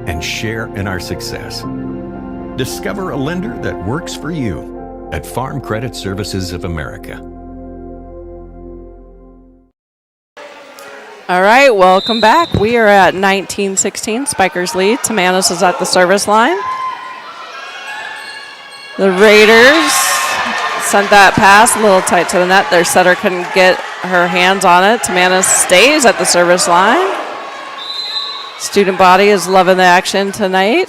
and share in our success. Discover a lender that works for you at Farm Credit Services of America. All right, welcome back. We are at 19-16, Spikers lead. Tamanis is at the service line. The Raiders sent that pass a little tight to the net. Their setter couldn't get her hands on it. Tamanis stays at the service line. Student body is loving the action tonight.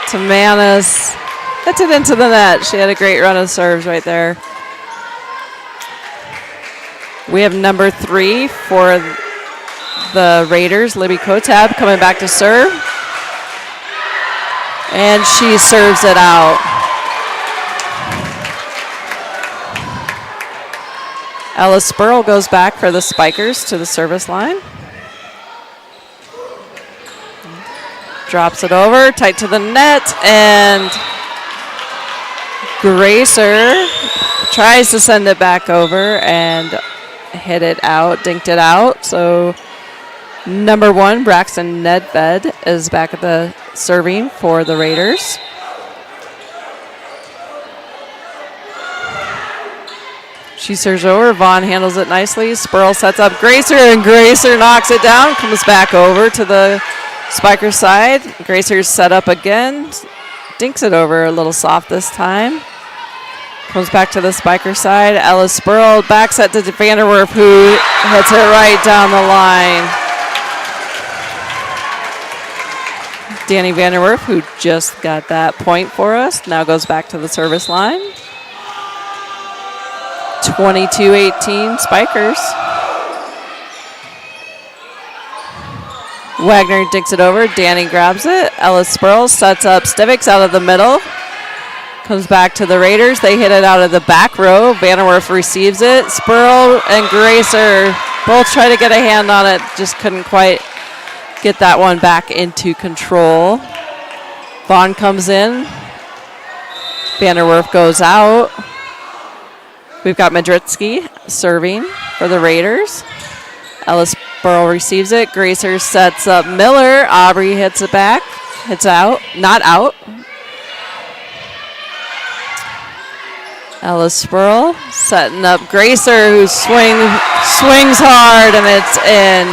Tamanis hits it into the net. She had a great run of serves right there. We have number 3 for the Raiders, Libby Kotab, coming back to serve. And she serves it out. Ella Spurl goes back for the Spikers to the service line. Drops it over, tight to the net, and Gracer tries to send it back over and hit it out, dinked it out. So number 1, Braxton Nedved, is back at the serving for the Raiders. She serves over. Vaughn handles it nicely. Spurl sets up Gracer, and Gracer knocks it down. Comes back over to the Spiker side. Gracer's set up again. Dinks it over a little soft this time. Comes back to the Spiker side. Ella Spurl back set to Vanderwerf, who hits it right down the line. Danny Vanderwerf, who just got that point for us, now goes back to the service line. 22-18 Spikers. Wagner dinks it over. Danny grabs it. Ella Spurl sets up Stivics out of the middle. Comes back to the Raiders. They hit it out of the back row. Vanderwerf receives it. Spurl and Gracer both try to get a hand on it. Just couldn't quite get that one back into control. Vaughn comes in. Vanderwerf goes out. We've got Madritsky serving for the Raiders. Ellis Burrow receives it. Gracer sets up Miller. Aubrey hits it back. Hits out. Not out. Ellis Spurl setting up Gracer, who swings hard, and it's in.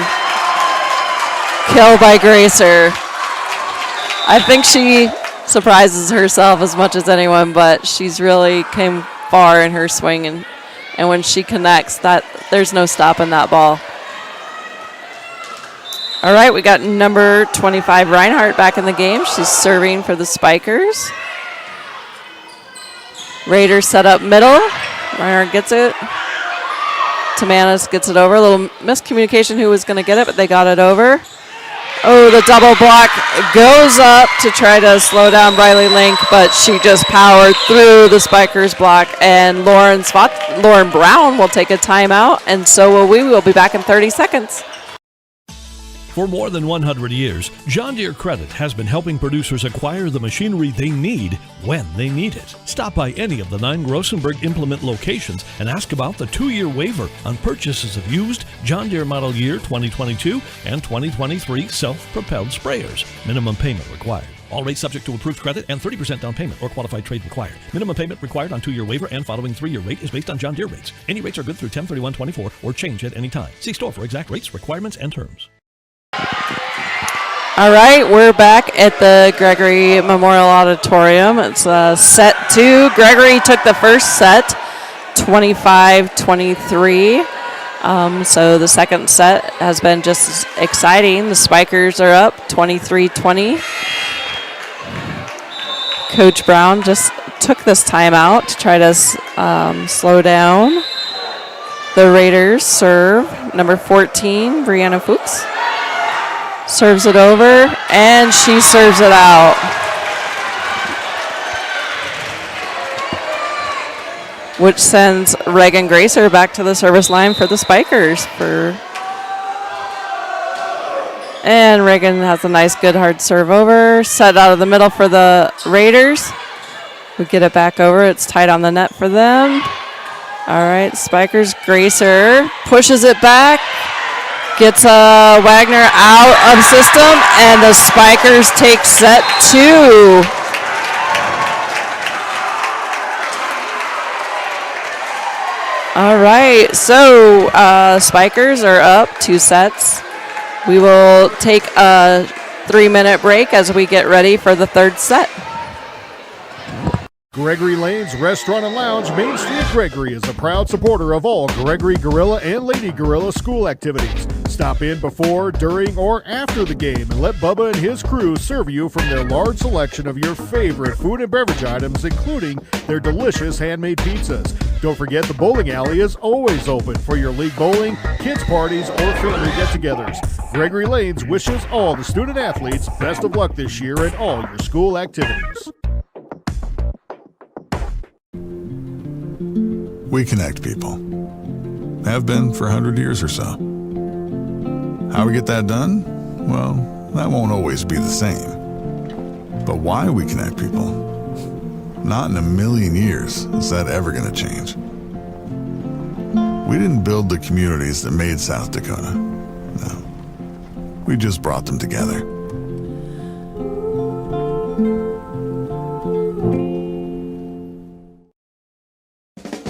Kill by Gracer. I think she surprises herself as much as anyone, but she's really came far in her swing, and when she connects, that there's no stopping that ball. All right, we got number 25 Reinhardt back in the game. She's serving for the Spikers. Raiders set up middle. Reinhardt gets it. Tamanis gets it over. A little miscommunication who was going to get it, but they got it over. Oh, the double block goes up to try to slow down Briley Link, but she just powered through the Spikers block, and Lauren Brown will take a timeout, and so will we. We'll be back in 30 seconds. For more than 100 years, John Deere Credit has been helping producers acquire the machinery they need when they need it. Stop by any of the 9 Grossenberg implement locations and ask about the 2-year waiver on purchases of used John Deere model year 2022 and 2023 self-propelled sprayers. Minimum payment required. All rates subject to approved credit and 30% down payment or qualified trade required. Minimum payment required on 2-year waiver and following 3-year rate is based on John Deere rates. Any rates are good through 10/31/24 or change at any time. See store for exact rates, requirements, and terms. All right, we're back at the Gregory Memorial Auditorium. It's set 2. Gregory took the first set, 25-23. So the second set has been just as exciting. The Spikers are up 23-20. Coach Brown just took this timeout to try to slow down. The Raiders serve. Number 14, Brianna Fuchs. Serves it over, and she serves it out. Which sends Reagan Gracer back to the service line for the Spikers. And Reagan has a nice, good, hard serve over. Set out of the middle for the Raiders. We get it back over. It's tight on the net for them. All right, Spikers. Gracer pushes it back. Gets Wagner out of system, and the Spikers take set 2. All right, so Spikers are up 2 sets. We will take a 3-minute break as we get ready for the third set. Gregory Lane's Restaurant and Lounge, Main Street, Gregory, is a proud supporter of all Gregory Gorilla and Lady Gorilla school activities. Stop in before, during, or after the game and let Bubba and his crew serve you from their large selection of your favorite food and beverage items, including their delicious handmade pizzas. Don't forget the bowling alley is always open for your league bowling, kids parties, or family get-togethers. Gregory Lane's wishes all the student athletes best of luck this year in all your school activities. We connect people. Have been for 100 years or so. How we get that done? Well, that won't always be the same. But why we connect people? Not in a million years is that ever going to change. We didn't build the communities that made South Dakota. No. We just brought them together.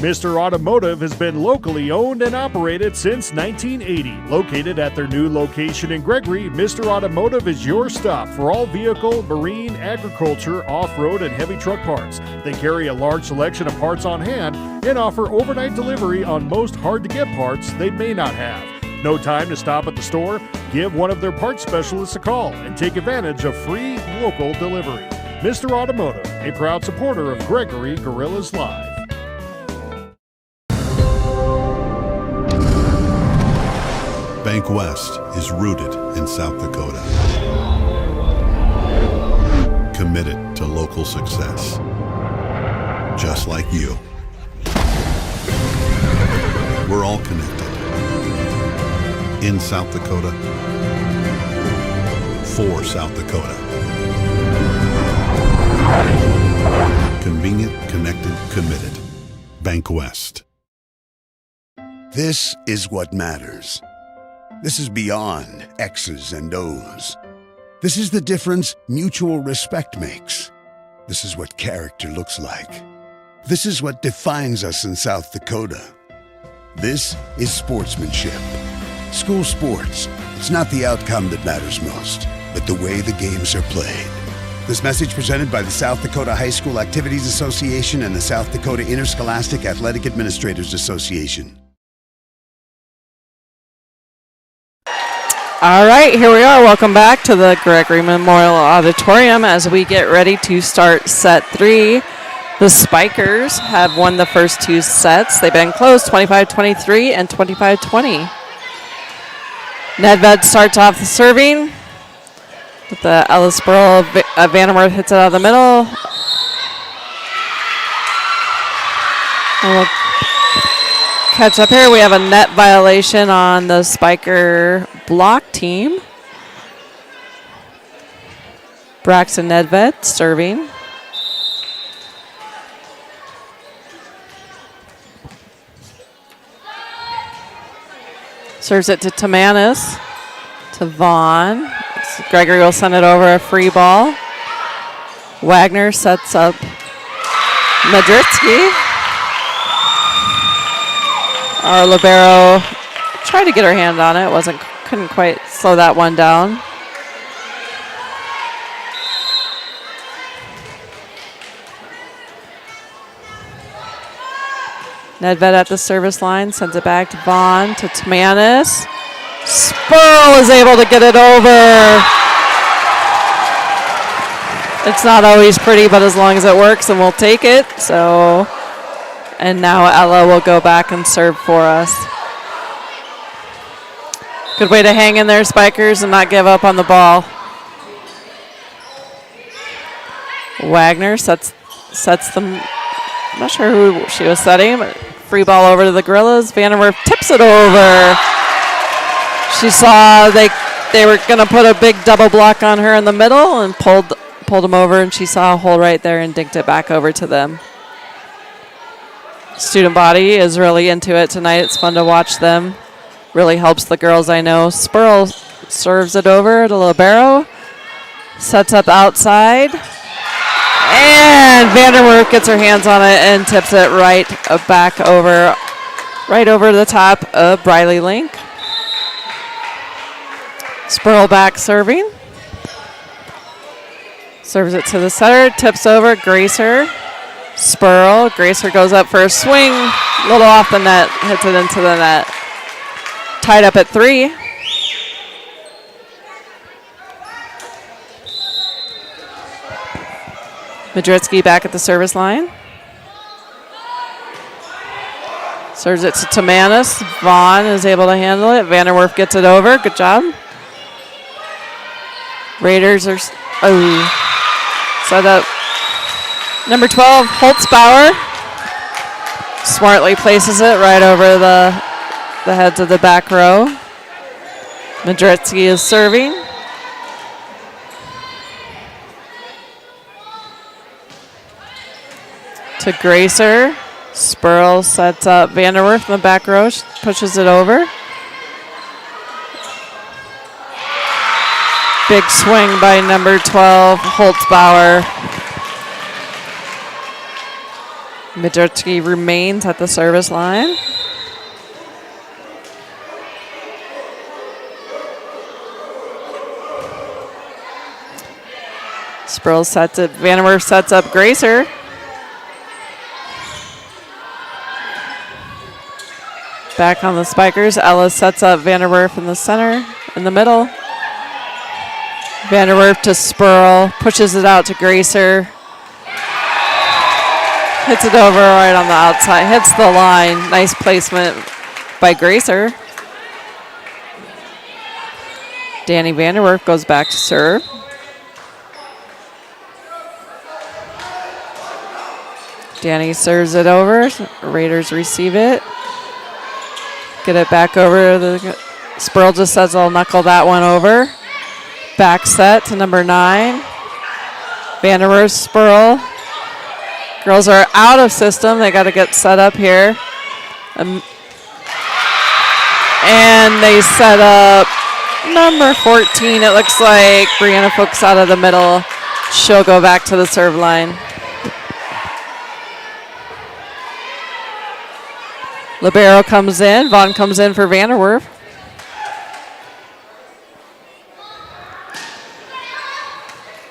Mr. Automotive has been locally owned and operated since 1980. Located at their new location in Gregory, Mr. Automotive is your stop for all vehicle, marine, agriculture, off-road, and heavy truck parts. They carry a large selection of parts on hand and offer overnight delivery on most hard-to-get parts they may not have. No time to stop at the store? Give one of their parts specialists a call and take advantage of free local delivery. Mr. Automotive, a proud supporter of Gregory Gorillas Live. Bank West is rooted in South Dakota. Committed to local success. Just like you. We're all connected. In South Dakota. For South Dakota. Convenient, connected, committed. Bank West. This is what matters. This is beyond X's and O's. This is the difference mutual respect makes. This is what character looks like. This is what defines us in South Dakota. This is sportsmanship. School sports, it's not the outcome that matters most, but the way the games are played. This message presented by the South Dakota High School Activities Association and the South Dakota Interscholastic Athletic Administrators Association. All right, here we are. Welcome back to the Gregory Memorial Auditorium as we get ready to start set 3. The Spikers have won the first 2 sets. They've been close, 25-23 and 25-20. Nedved starts off the serving. With the Ellisboro, Vandermeer hits it out of the middle. And we'll catch up here. We have a net violation on the Spiker block team. Braxton Nedved serving. Serves it to Tamanis. To Vaughn. Gregory will send it over a free ball. Wagner sets up Madritsky. Our libero tried to get her hand on it. Couldn't quite slow that one down. Nedved at the service line, sends it back to Vaughn, to Tamanis. Spurl is able to get it over. It's not always pretty, but as long as it works, then we'll take it. So, and now Ella will go back and serve for us. Good way to hang in there, Spikers, and not give up on the ball. Wagner sets them. I'm not sure who she was setting, but free ball over to the Gorillas. Vanderwerf tips it over. She saw they were going to put a big double block on her in the middle and pulled them over, and she saw a hole right there and dinked it back over to them. Student body is really into it tonight. It's fun to watch them. Really helps the girls, I know. Spurl serves it over to Libero. Sets up outside. And Vanderwerf gets her hands on it and tips it right over the top of Briley Link. Spurl back serving. Serves it to the setter, tips over, Gracer. Spurl. Gracer goes up for a swing. A little off the net, hits it into the net. Tied up at 3. Madritsky back at the service line. Serves it to Tamanis. Vaughn is able to handle it. Vanderwerf gets it over. Good job. Raiders are set up. Number 12, Holtzbauer. Smartly places it right over the heads of the back row. Madritsky is serving. To Gracer. Spurl sets up Vanderwerf in the back row. She pushes it over. Big swing by number 12, Holtzbauer. Madritsky remains at the service line. Spurl sets it. Vanderwerf sets up Gracer. Back on the Spikers. Ellis sets up Vanderwerf in the center, in the middle. Vanderwerf to Spurl. Pushes it out to Gracer. Hits it over right on the outside. Hits the line. Nice placement by Gracer. Danny Vanderwerf goes back to serve. Danny serves it over. Raiders receive it. Get it back over. Spurl just says I'll knuckle that one over. Back set to number 9. Vanderwerf, Spurl. Girls are out of system. They got to get set up here. And they set up number 14. It looks like Brianna Fuchs out of the middle. She'll go back to the serve line. Libero comes in. Vaughn comes in for Vanderwerf.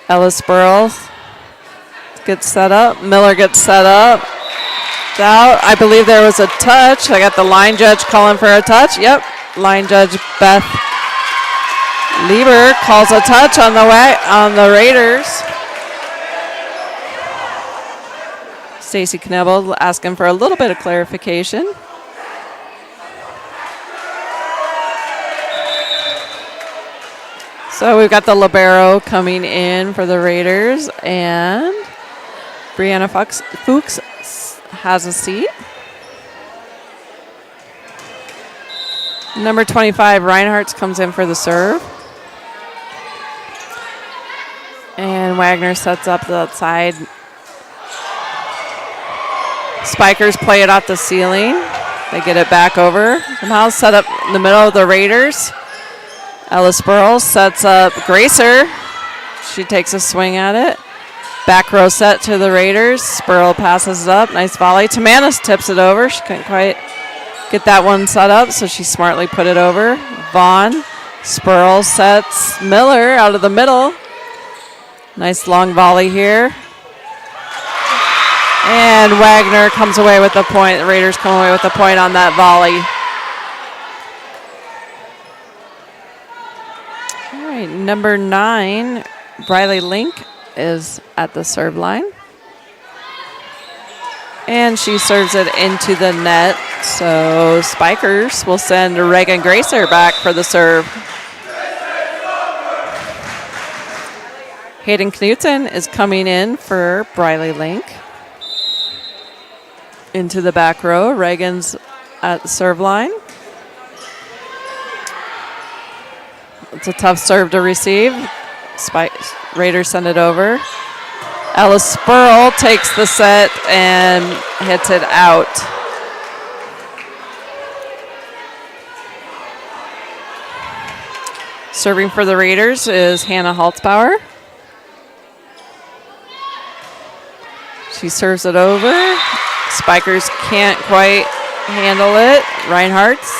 Ellis Spurl gets set up. Miller gets set up. Out. I believe there was a touch. I got the line judge calling for a touch. Yep. Line judge Beth Lieber calls a touch on the Raiders. Stacy Knebel asking for a little bit of clarification. So we've got the libero coming in for the Raiders, and Brianna Fuchs has a seat. Number 25, Reinhardt comes in for the serve. And Wagner sets up the outside. Spikers play it off the ceiling. They get it back over. Somehow set up in the middle of the Raiders. Ellis Burles sets up Gracer. She takes a swing at it. Back row set to the Raiders. Spurl passes it up. Nice volley. Tamanis tips it over. She couldn't quite get that one set up, so she smartly put it over. Vaughn. Spurl sets Miller out of the middle. Nice long volley here. And Wagner comes away with the point. The Raiders come away with the point on that volley. All right, number 9, Briley Link is at the serve line. And she serves it into the net. So Spikers will send Reagan Gracer back for the serve. Hayden Knutson is coming in for Briley Link. Into the back row. Reagan's at the serve line. It's a tough serve to receive. Raiders send it over. Ella Spurl takes the set and hits it out. Serving for the Raiders is Hannah Holtzbauer. She serves it over. Spikers can't quite handle it. Reinhardt's.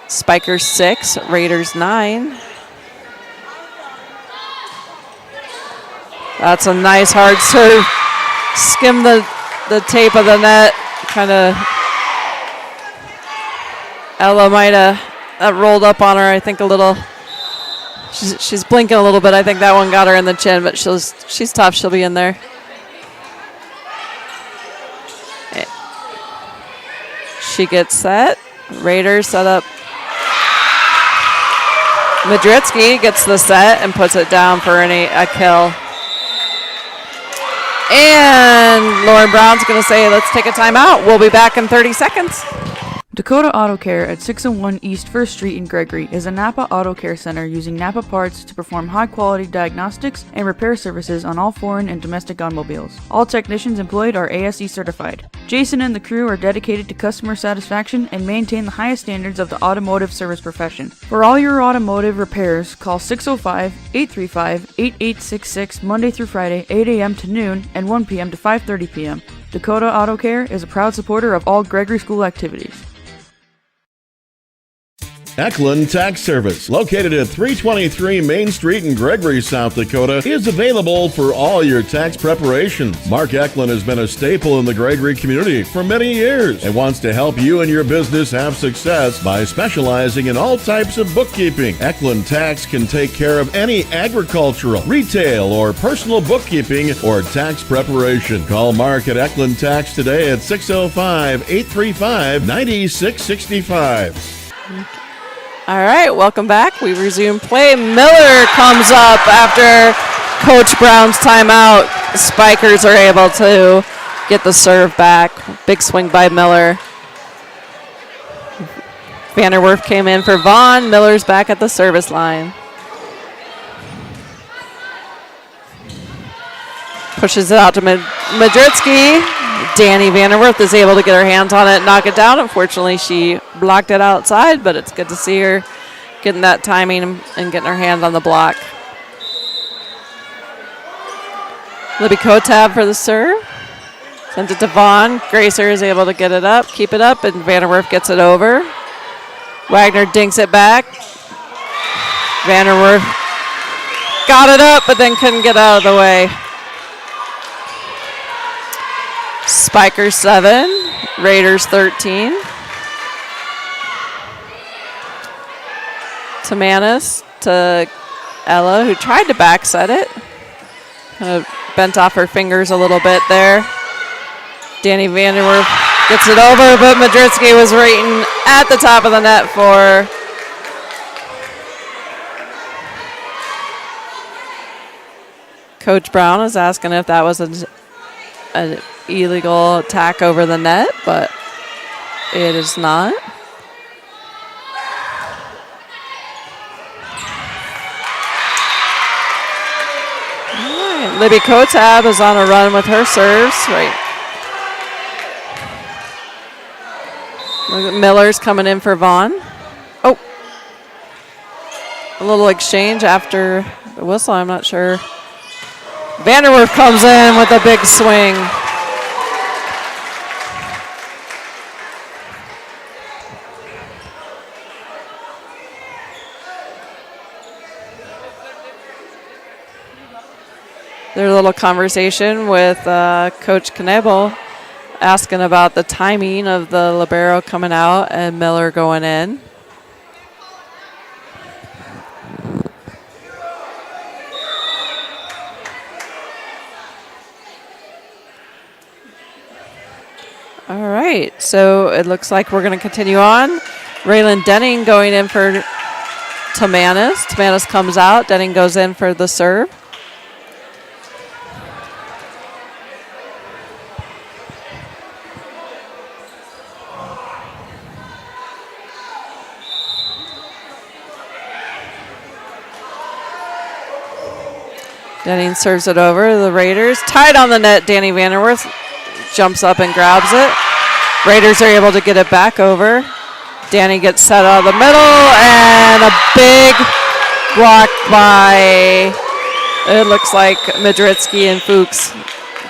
Spikers 6, Raiders 9. That's a nice hard serve. Skim the tape of the net. Kind of. Ella might have rolled up on her, I think, a little. She's blinking a little bit. I think that one got her in the chin, but she's tough. She'll be in there. She gets set. Raiders set up. Madritsky gets the set and puts it down for a kill. And Lauren Brown's going to say, let's take a timeout. We'll be back in 30 seconds. Dakota Auto Care at 601 East 1st Street in Gregory is a Napa Auto Care Center using Napa parts to perform high-quality diagnostics and repair services on all foreign and domestic automobiles. All technicians employed are ASE certified. Jason and the crew are dedicated to customer satisfaction and maintain the highest standards of the automotive service profession. For all your automotive repairs, call 605-835-8866 Monday through Friday, 8 a.m. to noon and 1 p.m. to 5:30 p.m. Dakota Auto Care is a proud supporter of all Gregory School activities. Eklund Tax Service, located at 323 Main Street in Gregory, South Dakota, is available for all your tax preparations. Mark Eklund has been a staple in the Gregory community for many years and wants to help you and your business have success by specializing in all types of bookkeeping. Eklund Tax can take care of any agricultural, retail, or personal bookkeeping or tax preparation. Call Mark at Eklund Tax today at 605-835-9665. All right, welcome back. We resume play. Miller comes up after Coach Brown's timeout. The Spikers are able to get the serve back. Big swing by Miller. Vanderwerf came in for Vaughn. Miller's back at the service line. Pushes it out to Madritsky. Danny Vanderwerf is able to get her hands on it and knock it down. Unfortunately, she blocked it outside, but it's good to see her getting that timing and getting her hand on the block. Libby Kotab for the serve. Sends it to Vaughn. Gracer is able to get it up, keep it up, and Vanderwerf gets it over. Wagner dinks it back. Vanderwerf got it up, but then couldn't get out of the way. Spikers 7, Raiders 13. Tamanis to Ella, who tried to back set it. Kind of bent off her fingers a little bit there. Danny Vanderwerf gets it over, but Madritsky was right at the top of the net for Coach Brown is asking if that was an illegal attack over the net, but it is not. All right, Libby Kotab is on a run with her serves. Right. Miller's coming in for Vaughn. Oh. A little exchange after the whistle, I'm not sure. Vanderwerf comes in with a big swing. their little conversation with Coach Knebel, asking about the timing of the libero coming out and Miller going in. All right, so it looks like we're going to continue on. Raylan Denning going in for Timanis. Timanis comes out. Denning goes in for the serve. Denning serves it over. The Raiders tied on the net. Danny Vanderwerth jumps up and grabs it. Raiders are able to get it back over. Danny gets set out of the middle, and a big block by, it looks like Madritsky and Fuchs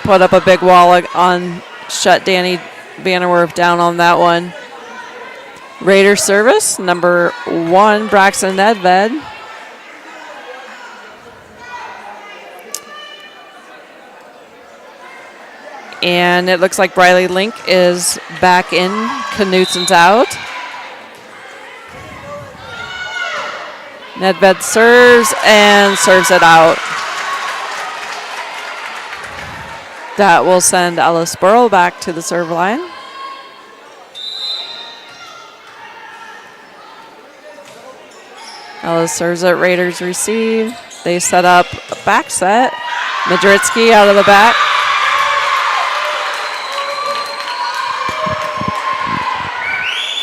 put up a big wall on, shut Danny Vanderwerf down on that one. Raiders service, number 1, Braxton Nedved. And it looks like Briley Link is back in. Knutsen's out. Nedved serves and serves it out. That will send Ellis Burrell back to the serve line. Ellis serves it. Raiders receive. They set up a back set. Madritsky out of the back.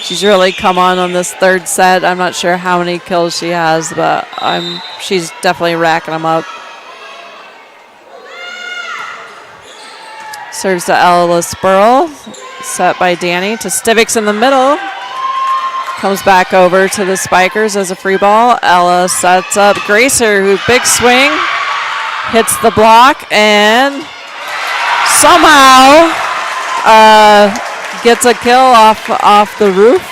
She's really come on this third set. I'm not sure how many kills she has, but she's definitely racking them up. Serves to Ellis Burrell. Set by Danny to Stivics in the middle. Comes back over to the Spikers as a free ball. Ella sets up Gracer, who big swing. Hits the block and somehow gets a kill off the roof.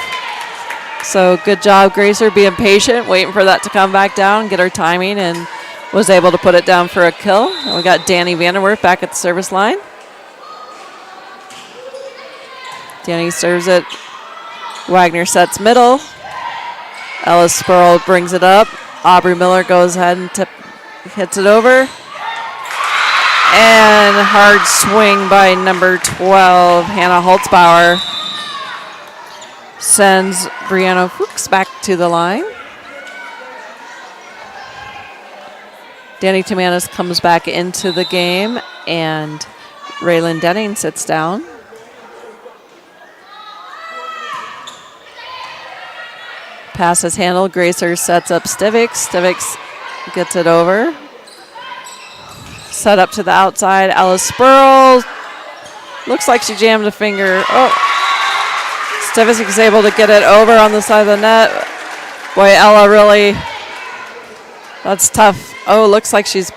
So good job, Gracer, being patient, waiting for that to come back down, get her timing, and was able to put it down for a kill. And we got Danny Vanderwerf back at the service line. Danny serves it. Wagner sets middle. Ellis Spurl brings it up. Aubrey Miller goes ahead and hits it over. And hard swing by number 12, Hannah Holtzbauer. Sends Brianna Fuchs back to the line. Danny Timanis comes back into the game, and Raylan Denning sits down. Pass is handled. Gracer sets up Stivics. Stivics gets it over. Set up to the outside. Alice Spurl. Looks like she jammed a finger. Oh. Stivics is able to get it over on the side of the net. Boy, Ella really, that's tough. Oh, looks like she's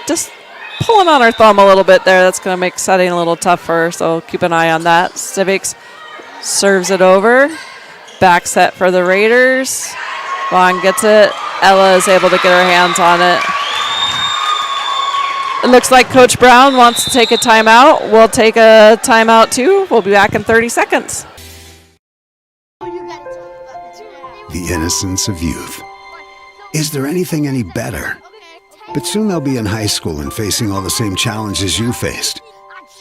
just pulling on her thumb a little bit there. That's going to make setting a little tough for her, so keep an eye on that. Stivics serves it over. Back set for the Raiders. Vaughn gets it. Ella is able to get her hands on it. It looks like Coach Brown wants to take a timeout. We'll take a timeout too. We'll be back in 30 seconds. The innocence of youth. Is there anything any better? But soon they'll be in high school and facing all the same challenges you faced.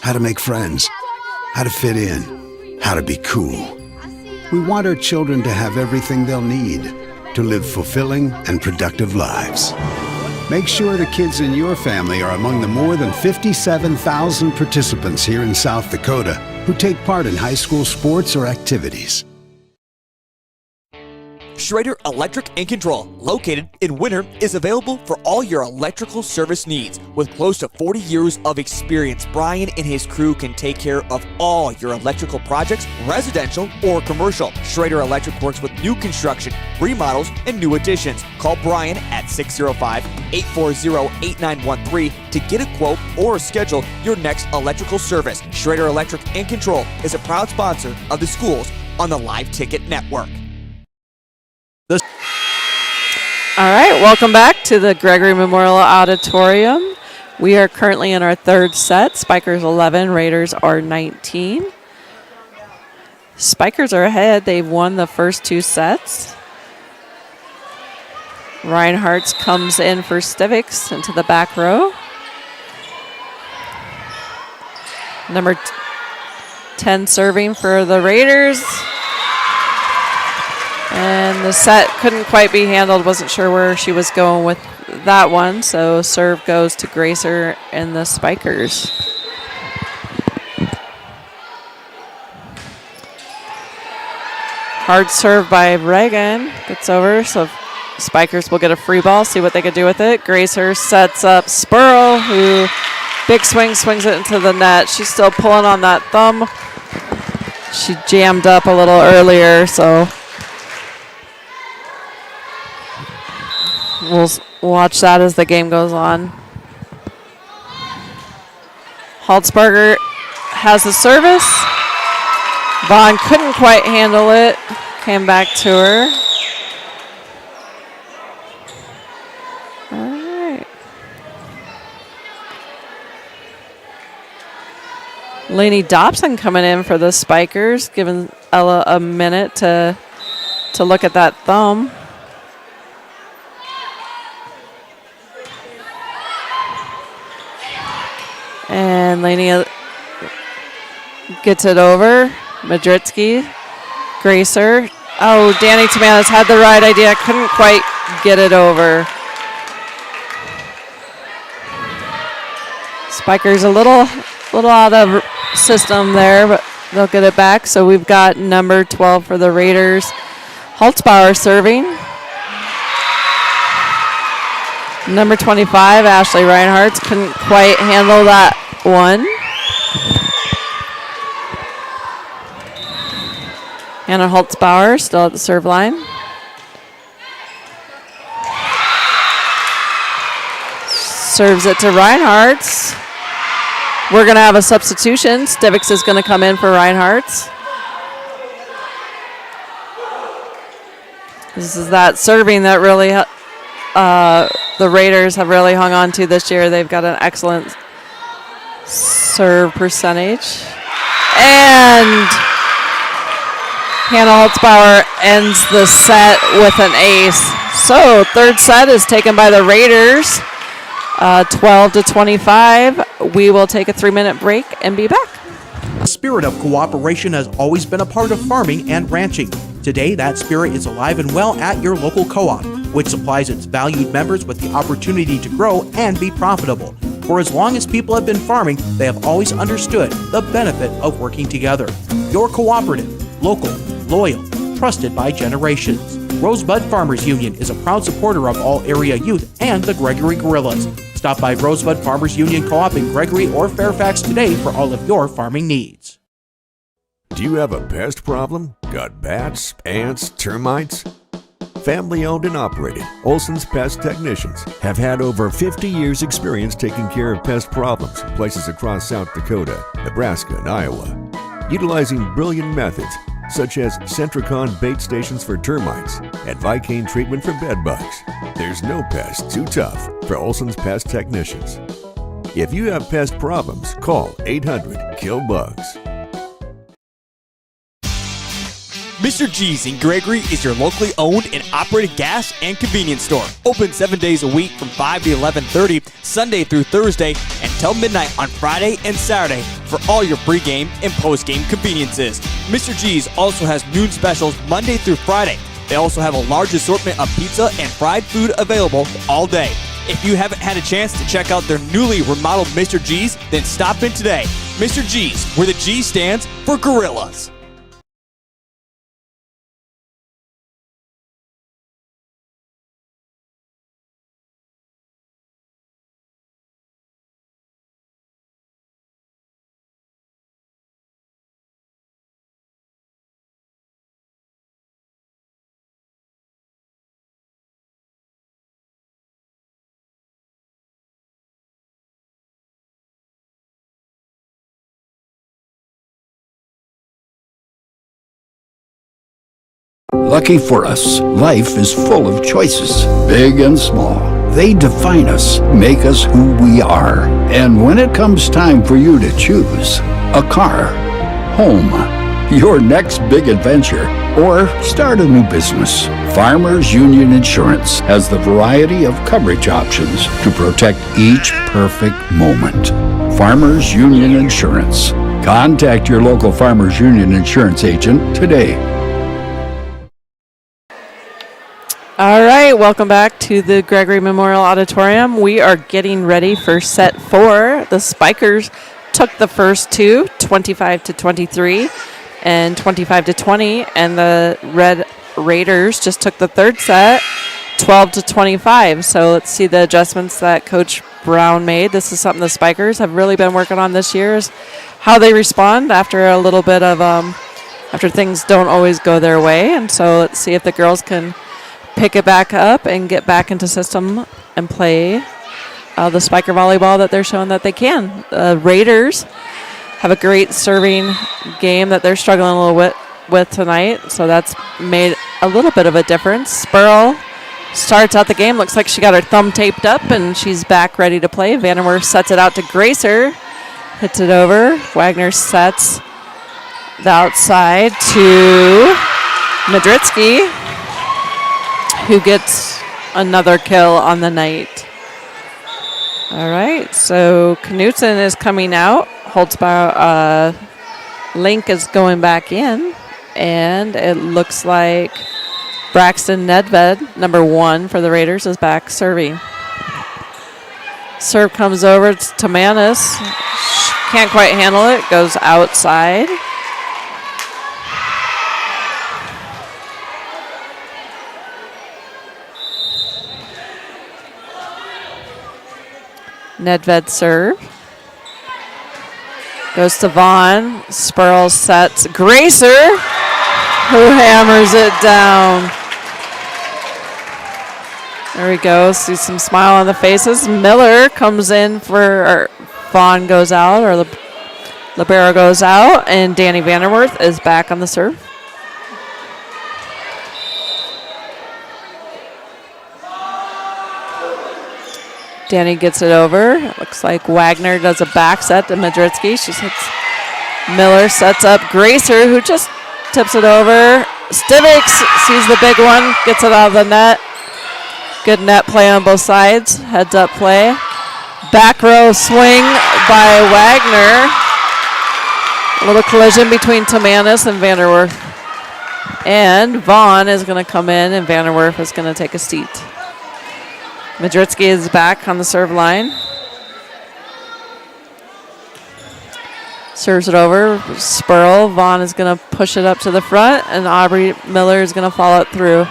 How to make friends, how to fit in, how to be cool. We want our children to have everything they'll need to live fulfilling and productive lives. Make sure the kids in your family are among the more than 57,000 participants here in South Dakota who take part in high school sports or activities. Schrader Electric and Control, located in Winter, is available for all your electrical service needs. With close to 40 years of experience, Brian and his crew can take care of all your electrical projects, residential or commercial. Schrader Electric works with new construction, remodels, and new additions. Call Brian at 605-840-8913 to get a quote or schedule your next electrical service. Schrader Electric and Control is a proud sponsor of the schools on the Live Ticket Network. All right, welcome back to the Gregory Memorial Auditorium. We are currently in our third set. Spikers 11, Raiders are 19. Spikers are ahead. They've won the first 2 sets. Reinhardt's comes in for Stivics into the back row. Number 10 serving for the Raiders. And the set couldn't quite be handled. Wasn't sure where she was going with that one. So serve goes to Gracer and the Spikers. Hard serve by Reagan. Gets over. So Spikers will get a free ball. See what they can do with it. Gracer sets up Spurl, who big swings it into the net. She's still pulling on that thumb. She jammed up a little earlier, so we'll watch that as the game goes on. Haltzberger has the service. Vaughn couldn't quite handle it. Came back to her. All right. Lainey Dobson coming in for the Spikers, giving Ella a minute to look at that thumb. And Lainey gets it over. Madritsky, Gracer. Oh, Danny Tamanis had the right idea. Couldn't quite get it over. Spikers a little out of system there, but they'll get it back. So we've got number 12 for the Raiders. Holtzbauer serving. Number 25, Ashley Reinhardt, couldn't quite handle that one. Hannah Holtzbauer still at the serve line. Serves it to Reinhardt. We're going to have a substitution. Stivics is going to come in for Reinhardt. This is that serving that really the Raiders have really hung on to this year. They've got an excellent serve percentage. And Hannah Holtzbauer ends the set with an ace. So third set is taken by the Raiders, 12-25. We will take a 3-minute break and be back. The spirit of cooperation has always been a part of farming and ranching. Today, that spirit is alive and well at your local co-op, which supplies its valued members with the opportunity to grow and be profitable. For as long as people have been farming, they have always understood the benefit of working together. Your cooperative, local, loyal, trusted by generations. Rosebud Farmers Union is a proud supporter of all area youth and the Gregory Gorillas. Stop by Rosebud Farmers Union Co-op in Gregory or Fairfax today for all of your farming needs. Do you have a pest problem? Got bats, ants, termites? Family owned and operated, Olson's Pest Technicians have had over 50 years experience taking care of pest problems in places across South Dakota, Nebraska, and Iowa. Utilizing brilliant methods such as Centricon bait stations for termites and Vicane treatment for bed bugs. There's no pest too tough for Olson's Pest Technicians. If you have pest problems, call 800-KILL-BUGS. Mr. G's in Gregory is your locally owned and operated gas and convenience store. Open 7 days a week from 5 to 11:30, Sunday through Thursday, until midnight on Friday and Saturday for all your pregame and postgame conveniences. Mr. G's also has noon specials Monday through Friday. They also have a large assortment of pizza and fried food available all day. If you haven't had a chance to check out their newly remodeled Mr. G's, then stop in today. Mr. G's, where the G stands for Gorillas. Lucky for us, life is full of choices, big and small. They define us, make us who we are. And when it comes time for you to choose a car, home, your next big adventure, or start a new business, Farmers Union Insurance has the variety of coverage options to protect each perfect moment. Farmers Union Insurance. Contact your local Farmers Union Insurance agent today. All right, welcome back to the Gregory Memorial Auditorium. We are getting ready for set 4. The Spikers took the first two, 25-23 and 25-20, and the Red Raiders just took the third set, 12-25. So let's see the adjustments that Coach Brown made. This is something the Spikers have really been working on this year, is how they respond after a little bit of after things don't always go their way. And so let's see if the girls can pick it back up and get back into system and play the Spiker volleyball that they're showing that they can. The Raiders have a great serving game that they're struggling a little bit with tonight, so that's made a little bit of a difference. Spurl starts out the game. Looks like she got her thumb taped up, and she's back ready to play. Vanderwerf sets it out to Gracer. Hits it over. Wagner sets the outside to Madritsky, who gets another kill on the night. All right, so Knutson is coming out. Holtzbauer, Link is going back in, and it looks like Braxton Nedved, number 1 for the Raiders, is back serving. Serve comes over to Manis. Can't quite handle it. Goes outside. Nedved serve. Goes to Vaughn. Spurl sets Gracer, who hammers it down. There we go. See some smile on the faces. Miller comes in for Vaughn goes out, or Libero goes out, and Danny Vanderwerf is back on the serve. Danny gets it over. It looks like Wagner does a back set to Madritsky. She hits Miller, sets up Gracer, who just tips it over. Stivics sees the big one, gets it out of the net. Good net play on both sides. Heads up play. Back row swing by Wagner. A little collision between Tamanis and Vanderwerf. And Vaughn is going to come in, and Vanderwerf is going to take a seat. Madritsky is back on the serve line. Serves it over. Spurl. Vaughn is going to push it up to the front, and Aubrey Miller is going to follow it through.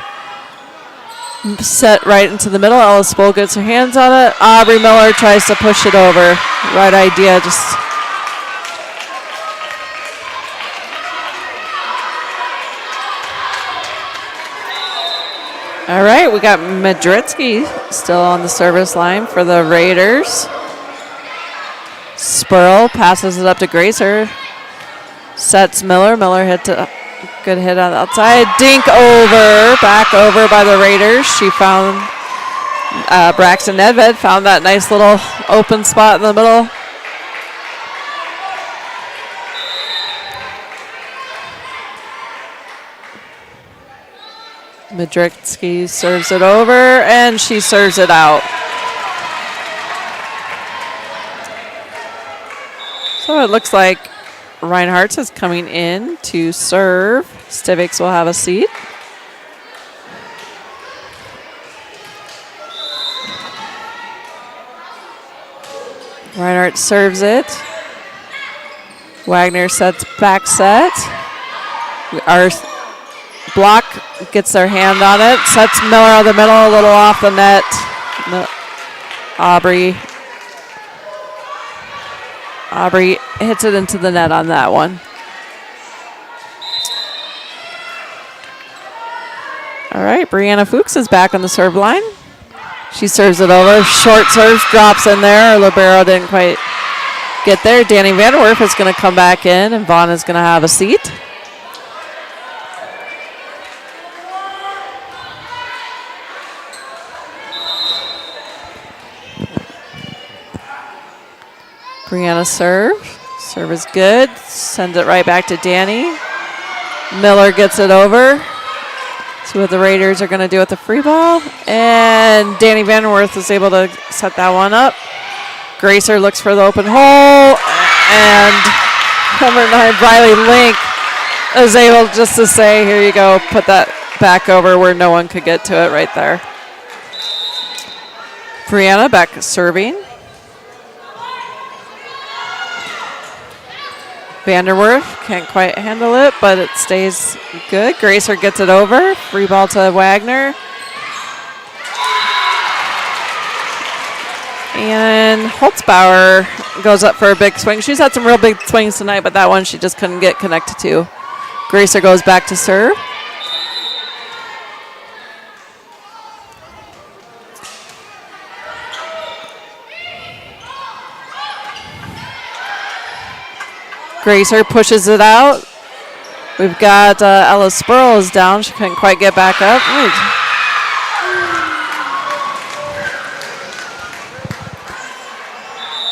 Set right into the middle. Ellis Bull gets her hands on it. Aubrey Miller tries to push it over. Right idea. Just all right, we got Madritsky still on the service line for the Raiders. Spurl passes it up to Gracer. Sets Miller. Miller hits a good hit on the outside. Dink over. Back over by the Raiders. She found Braxton Nedved. Found that nice little open spot in the middle. Madritsky serves it over, and she serves it out. So it looks like Reinhardt's is coming in to serve. Stivics will have a seat. Reinhardt serves it. Wagner sets back set. Our block gets their hand on it. Sets Miller out of the middle, a little off the net. Aubrey hits it into the net on that one. All right, Brianna Fuchs is back on the serve line. She serves it over. Short serve, drops in there. Libero didn't quite get there. Danny Vanderwerf is going to come back in, and Vaughn is going to have a seat. Brianna serve. Serve is good. Sends it right back to Danny. Miller gets it over. See what the Raiders are going to do with the free ball. And Danny Vanderwerth is able to set that one up. Gracer looks for the open hole. And number 9, Briley Link, is able just to say, here you go, put that back over where no one could get to it right there. Brianna back serving. Vanderwerth can't quite handle it, but it stays good. Gracer gets it over. Free ball to Wagner. And Holtzbauer goes up for a big swing. She's had some real big swings tonight, but that one she just couldn't get connected to. Gracer goes back to serve. Gracer pushes it out. We've got Ella Spurl down. She couldn't quite get back up.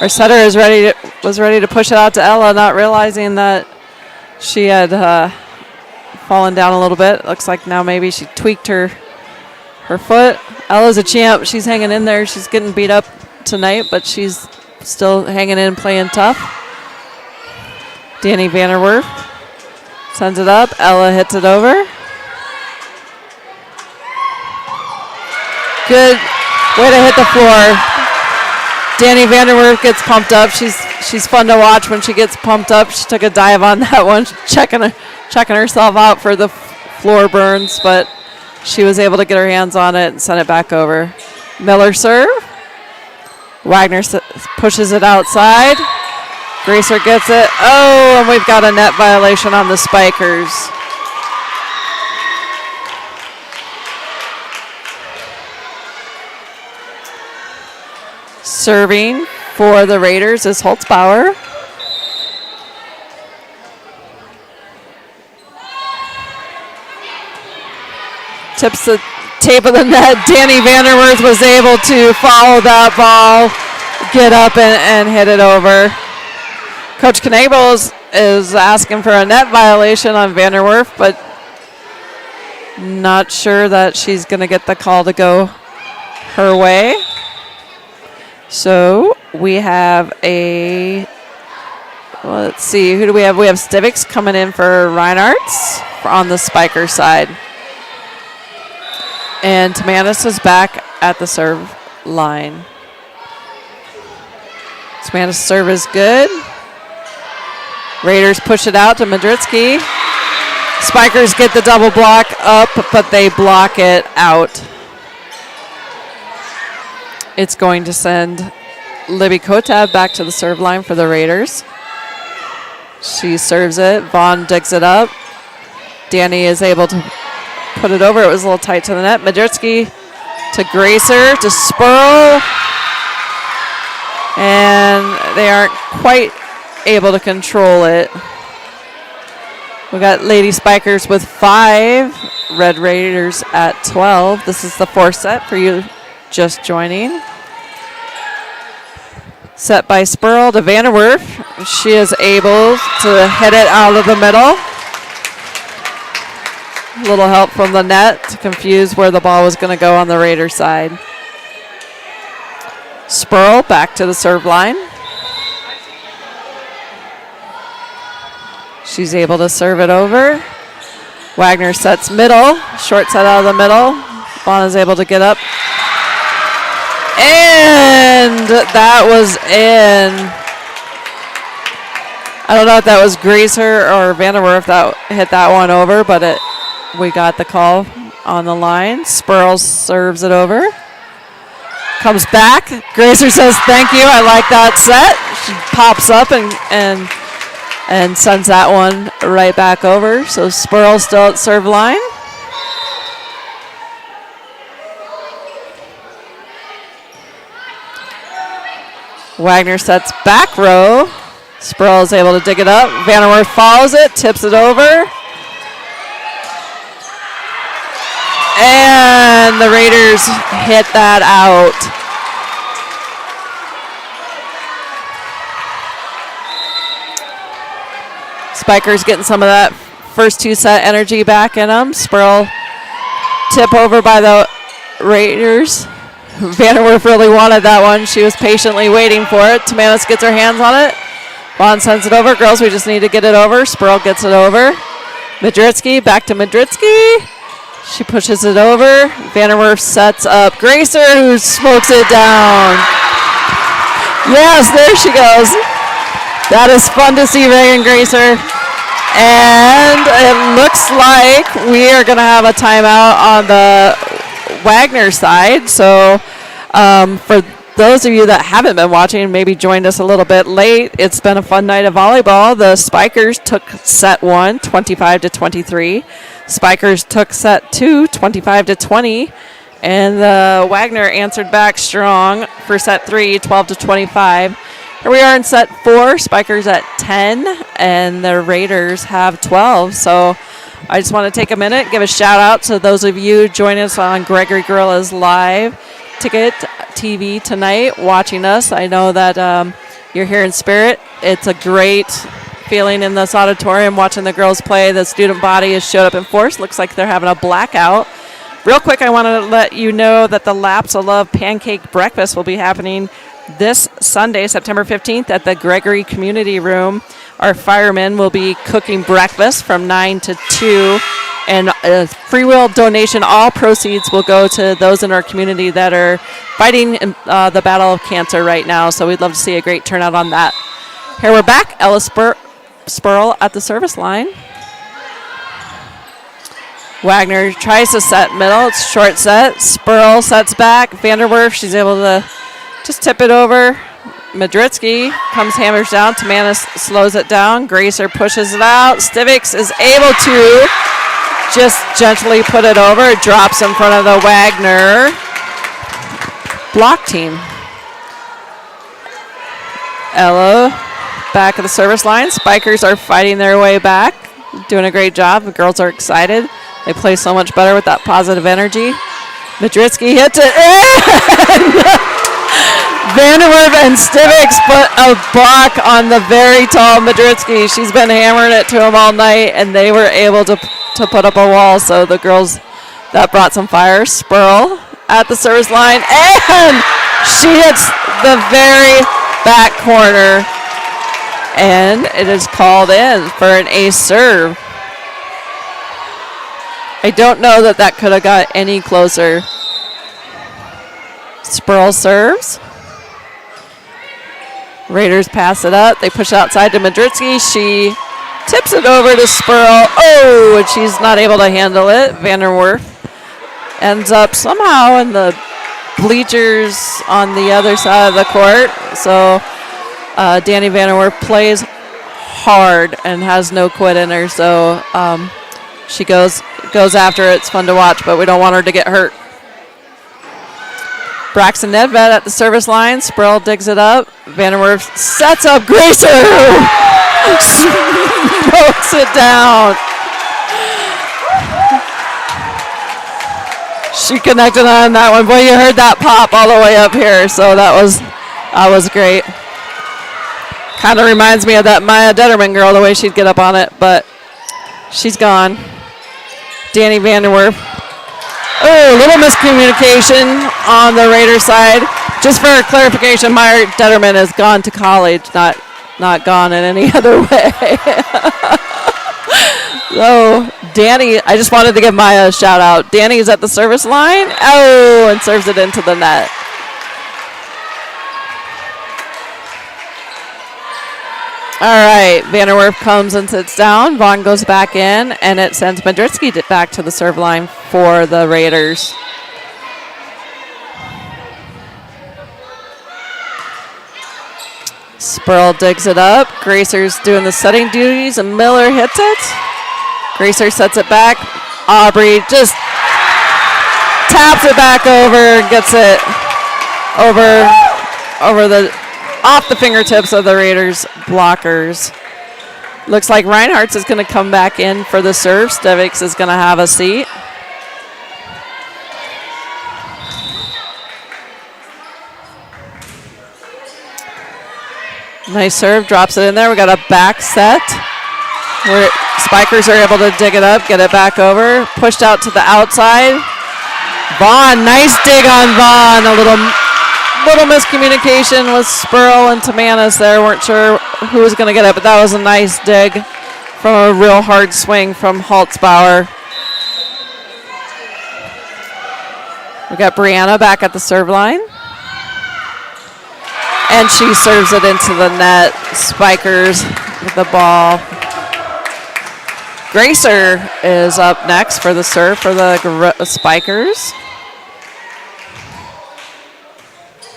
Our setter was ready to push it out to Ella, not realizing that she had fallen down a little bit. Looks like now maybe she tweaked her foot. Ella's a champ. She's hanging in there. She's getting beat up tonight, but she's still hanging in, playing tough. Danny Vanderwerf sends it up. Ella hits it over. Good way to hit the floor. Danny Vanderwerf gets pumped up. She's fun to watch when she gets pumped up. She took a dive on that one, checking herself out for the floor burns, but she was able to get her hands on it and send it back over. Miller serve. Wagner pushes it outside. Gracer gets it. Oh, and we've got a net violation on the Spikers. Serving for the Raiders is Holtzbauer. Tips the tape of the net. Danny Vanderwerth was able to follow that ball, get up and hit it over. Coach Knable is asking for a net violation on Vanderwerf, but not sure that she's going to get the call to go her way. So we have let's see, who do we have? We have Stivics coming in for Reinhardt's on the Spiker side. And Tamanis is back at the serve line. Tamanis' serve is good. Raiders push it out to Madritsky. Spikers get the double block up, but they block it out. It's going to send Libby Kotab back to the serve line for the Raiders. She serves it. Vaughn digs it up. Danny is able to put it over. It was a little tight to the net. Madritsky to Gracer to Spurl. And they aren't quite able to control it. We got Lady Spikers with 5. Red Raiders at 12. This is the fourth set for you just joining. Set by Spurl to Vanderwerf. She is able to hit it out of the middle. A little help from the net to confuse where the ball was going to go on the Raider side. Spurl back to the serve line. She's able to serve it over. Wagner sets middle. Short set out of the middle. Vaughn is able to get up. And that was in. I don't know if that was Gracer or Vanderwerf that hit that one over, but we got the call on the line. Spurl serves it over. Comes back. Gracer says, thank you. I like that set. She pops up and sends that one right back over. So Spurl still at serve line. Wagner sets back row. Spurl is able to dig it up. Vanderwerf follows it, tips it over. And the Raiders hit that out. Spikers getting some of that first 2 set energy back in them. Spurl tip over by the Raiders. Vanderwerf really wanted that one. She was patiently waiting for it. Tamanis gets her hands on it. Vaughn sends it over. Girls, we just need to get it over. Spurl gets it over. Madritsky, back to Madritsky. She pushes it over. Vanderwerf sets up Gracer, who smokes it down. Yes, there she goes. That is fun to see, Reagan Gracer. And it looks like we are going to have a timeout on the Wagner side. So for those of you that haven't been watching, maybe joined us a little bit late, it's been a fun night of volleyball. The Spikers took set 1, 25-23. Spikers took set 2, 25-20. And the Wagner answered back strong for set 3, 12-25. Here we are in set 4, Spikers at 10, and the Raiders have 12. So I just want to take a minute, give a shout out to those of you joining us on Gregory Gorillas Live Ticket TV tonight, watching us. I know that you're here in spirit. It's a great feeling in this auditorium watching the girls play. The student body has showed up in force. Looks like they're having a blackout. Real quick, I want to let you know that the Laps of Love Pancake Breakfast will be happening this Sunday, September 15th, at the Gregory Community Room. Our firemen will be cooking breakfast from 9 to 2, and a free will donation. All proceeds will go to those in our community that are fighting the battle of cancer right now. So we'd love to see a great turnout on that. Here we're back. Ellis Spurl at the service line. Wagner tries to set middle. It's short set. Spurl sets back. Vanderwerf, she's able to just tip it over. Madritsky comes, hammers down. Tamanis slows it down. Gracer pushes it out. Stivics is able to just gently put it over. It drops in front of the Wagner block team. Ella back at the service line. Spikers are fighting their way back. Doing a great job. The girls are excited. They play so much better with that positive energy. Madritsky hits it. Vanderwerf and Stivics put a block on the very tall Madritsky. She's been hammering it to him all night, and they were able to put up a wall. So the girls, that brought some fire. Spurl at the service line, and she hits the very back corner, and it is called in for an ace serve. I don't know that could have got any closer. Spurl serves. Raiders pass it up. They push outside to Madritsky. She tips it over to Spurl. Oh, and she's not able to handle it. Vanderwerf ends up somehow in the bleachers on the other side of the court. So Danny Vanderwerf plays hard and has no quit in her. So she goes after it. It's fun to watch, but we don't want her to get hurt. Braxton Nedved at the service line. Spurl digs it up. Vanderwerf sets up Gracer. Smokes it down. She connected on that one. Boy, you heard that pop all the way up here. So that was great. Kind of reminds me of that Maya Detterman girl, the way she'd get up on it, but she's gone. Danny Vanderwerf. Oh, a little miscommunication on the Raider side. Just for clarification, Maya Detterman has gone to college, not gone in any other way. So, Danny, I just wanted to give Maya a shout out. Danny's at the service line. Oh, and serves it into the net. All right, Vanderwerf comes and sits down. Vaughn goes back in, and it sends Madritsky back to the serve line for the Raiders. Spurl digs it up. Gracer's doing the setting duties, and Miller hits it. Gracer sets it back. Aubrey just taps it back over, gets it over the off the fingertips of the Raiders blockers. Looks like Reinhardt's is going to come back in for the serve. Stivics is going to have a seat. Nice serve, drops it in there. We got a back set. Where Spikers are able to dig it up, get it back over. Pushed out to the outside. Vaughn, nice dig on Vaughn. A little miscommunication with Spurl and Tamanis there. Weren't sure who was going to get it, but that was a nice dig from a real hard swing from Holtzbauer. We got Brianna back at the serve line. And she serves it into the net. Spikers with the ball. Gracer is up next for the serve for the Spikers.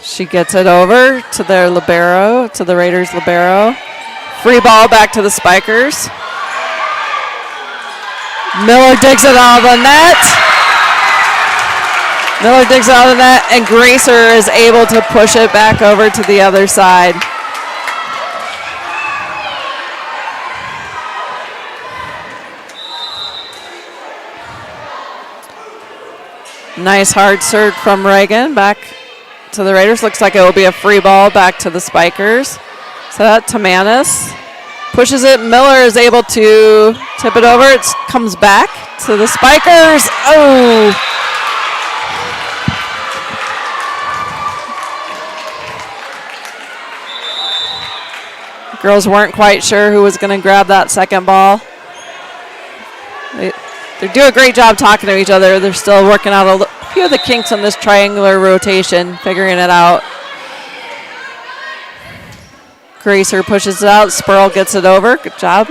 She gets it over to their libero, to the Raiders libero. Free ball back to the Spikers. Miller digs it out of the net. And Gracer is able to push it back over to the other side. Nice hard serve from Reagan back to the Raiders. Looks like it will be a free ball back to the Spikers. So that Tamanis pushes it. Miller is able to tip it over. It comes back to the Spikers. Oh! Girls weren't quite sure who was going to grab that second ball. They do a great job talking to each other. They're still working out a few of the kinks on this triangular rotation, figuring it out. Gracer pushes it out. Spurl gets it over. Good job.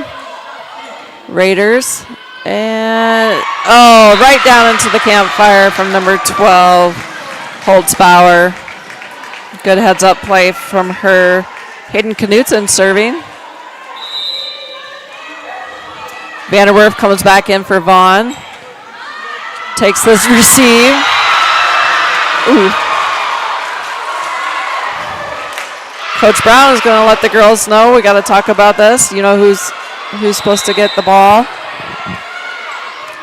Raiders. And, right down into the campfire from number 12, Holtzbauer. Good heads-up play from her. Hayden Knutson serving. Vanderwerf comes back in for Vaughn. Takes this receive. Ooh. Coach Brown is going to let the girls know we got to talk about this. You know who's supposed to get the ball.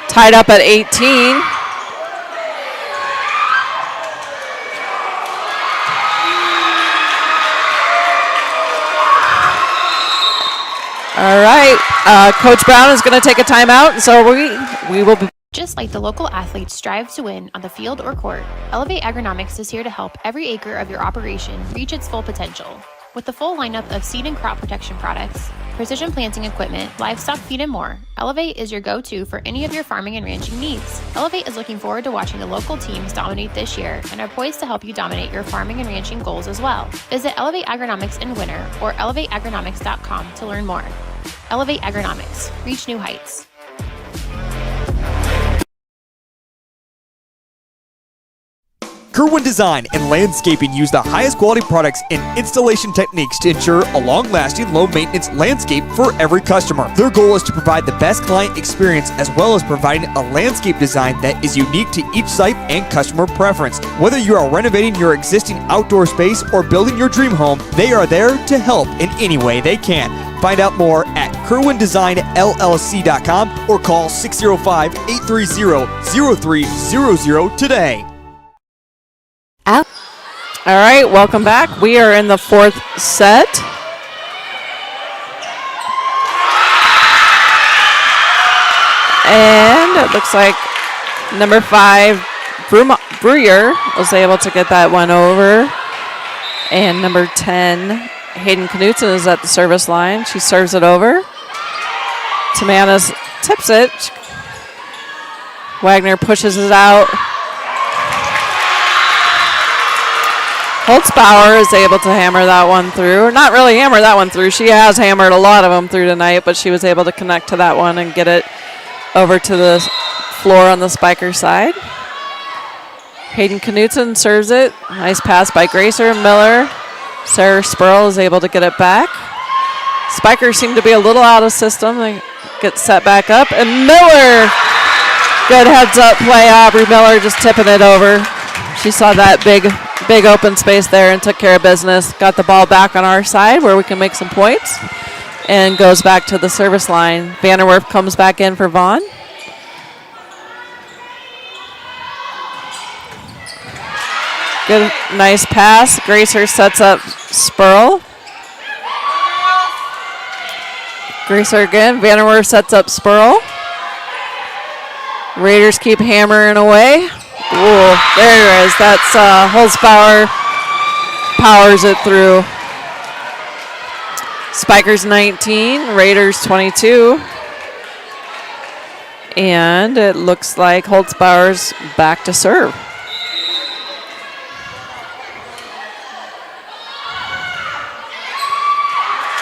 Tied up at 18. All right, Coach Brown is going to take a timeout, and so we will be. Just like the local athletes strive to win on the field or court, Elevate Agronomics is here to help every acre of your operation reach its full potential. With the full lineup of seed and crop protection products, precision planting equipment, livestock feed, and more, Elevate is your go-to for any of your farming and ranching needs. Elevate is looking forward to watching the local teams dominate this year and are poised to help you dominate your farming and ranching goals as well. Visit Elevate Agronomics in winter or elevateagronomics.com to learn more. Elevate Agronomics. Reach new heights. Kerwin Design and Landscaping use the highest quality products and installation techniques to ensure a long-lasting, low-maintenance landscape for every customer. Their goal is to provide the best client experience as well as providing a landscape design that is unique to each site and customer preference. Whether you are renovating your existing outdoor space or building your dream home, they are there to help in any way they can. Find out more at KerwinDesignLLC.com or call 605-830-0300 today. Out. All right, welcome back. We are in the fourth set. And it looks like number 5, Brewer, was able to get that one over. And number 10, Hayden Knutson, is at the service line. She serves it over. Tamanis tips it. Wagner pushes it out. Holtzbauer is able to hammer that one through. Or not really hammer that one through. She has hammered a lot of them through tonight, but she was able to connect to that one and get it over to the floor on the Spiker side. Hayden Knutson serves it. Nice pass by Gracer and Miller. Sarah Spurl is able to get it back. Spikers seem to be a little out of system. They get set back up. And Miller, good heads up play. Aubrey Miller just tipping it over. She saw that big open space there and took care of business. Got the ball back on our side where we can make some points. And goes back to the service line. Vanderwerf comes back in for Vaughn. Good, nice pass. Gracer sets up Spurl. Gracer again. Vanderwerf sets up Spurl. Raiders keep hammering away. Ooh, there it is. That's Holzbauer powers it through. Spikers 19, Raiders 22. And it looks like Holzbauer's back to serve.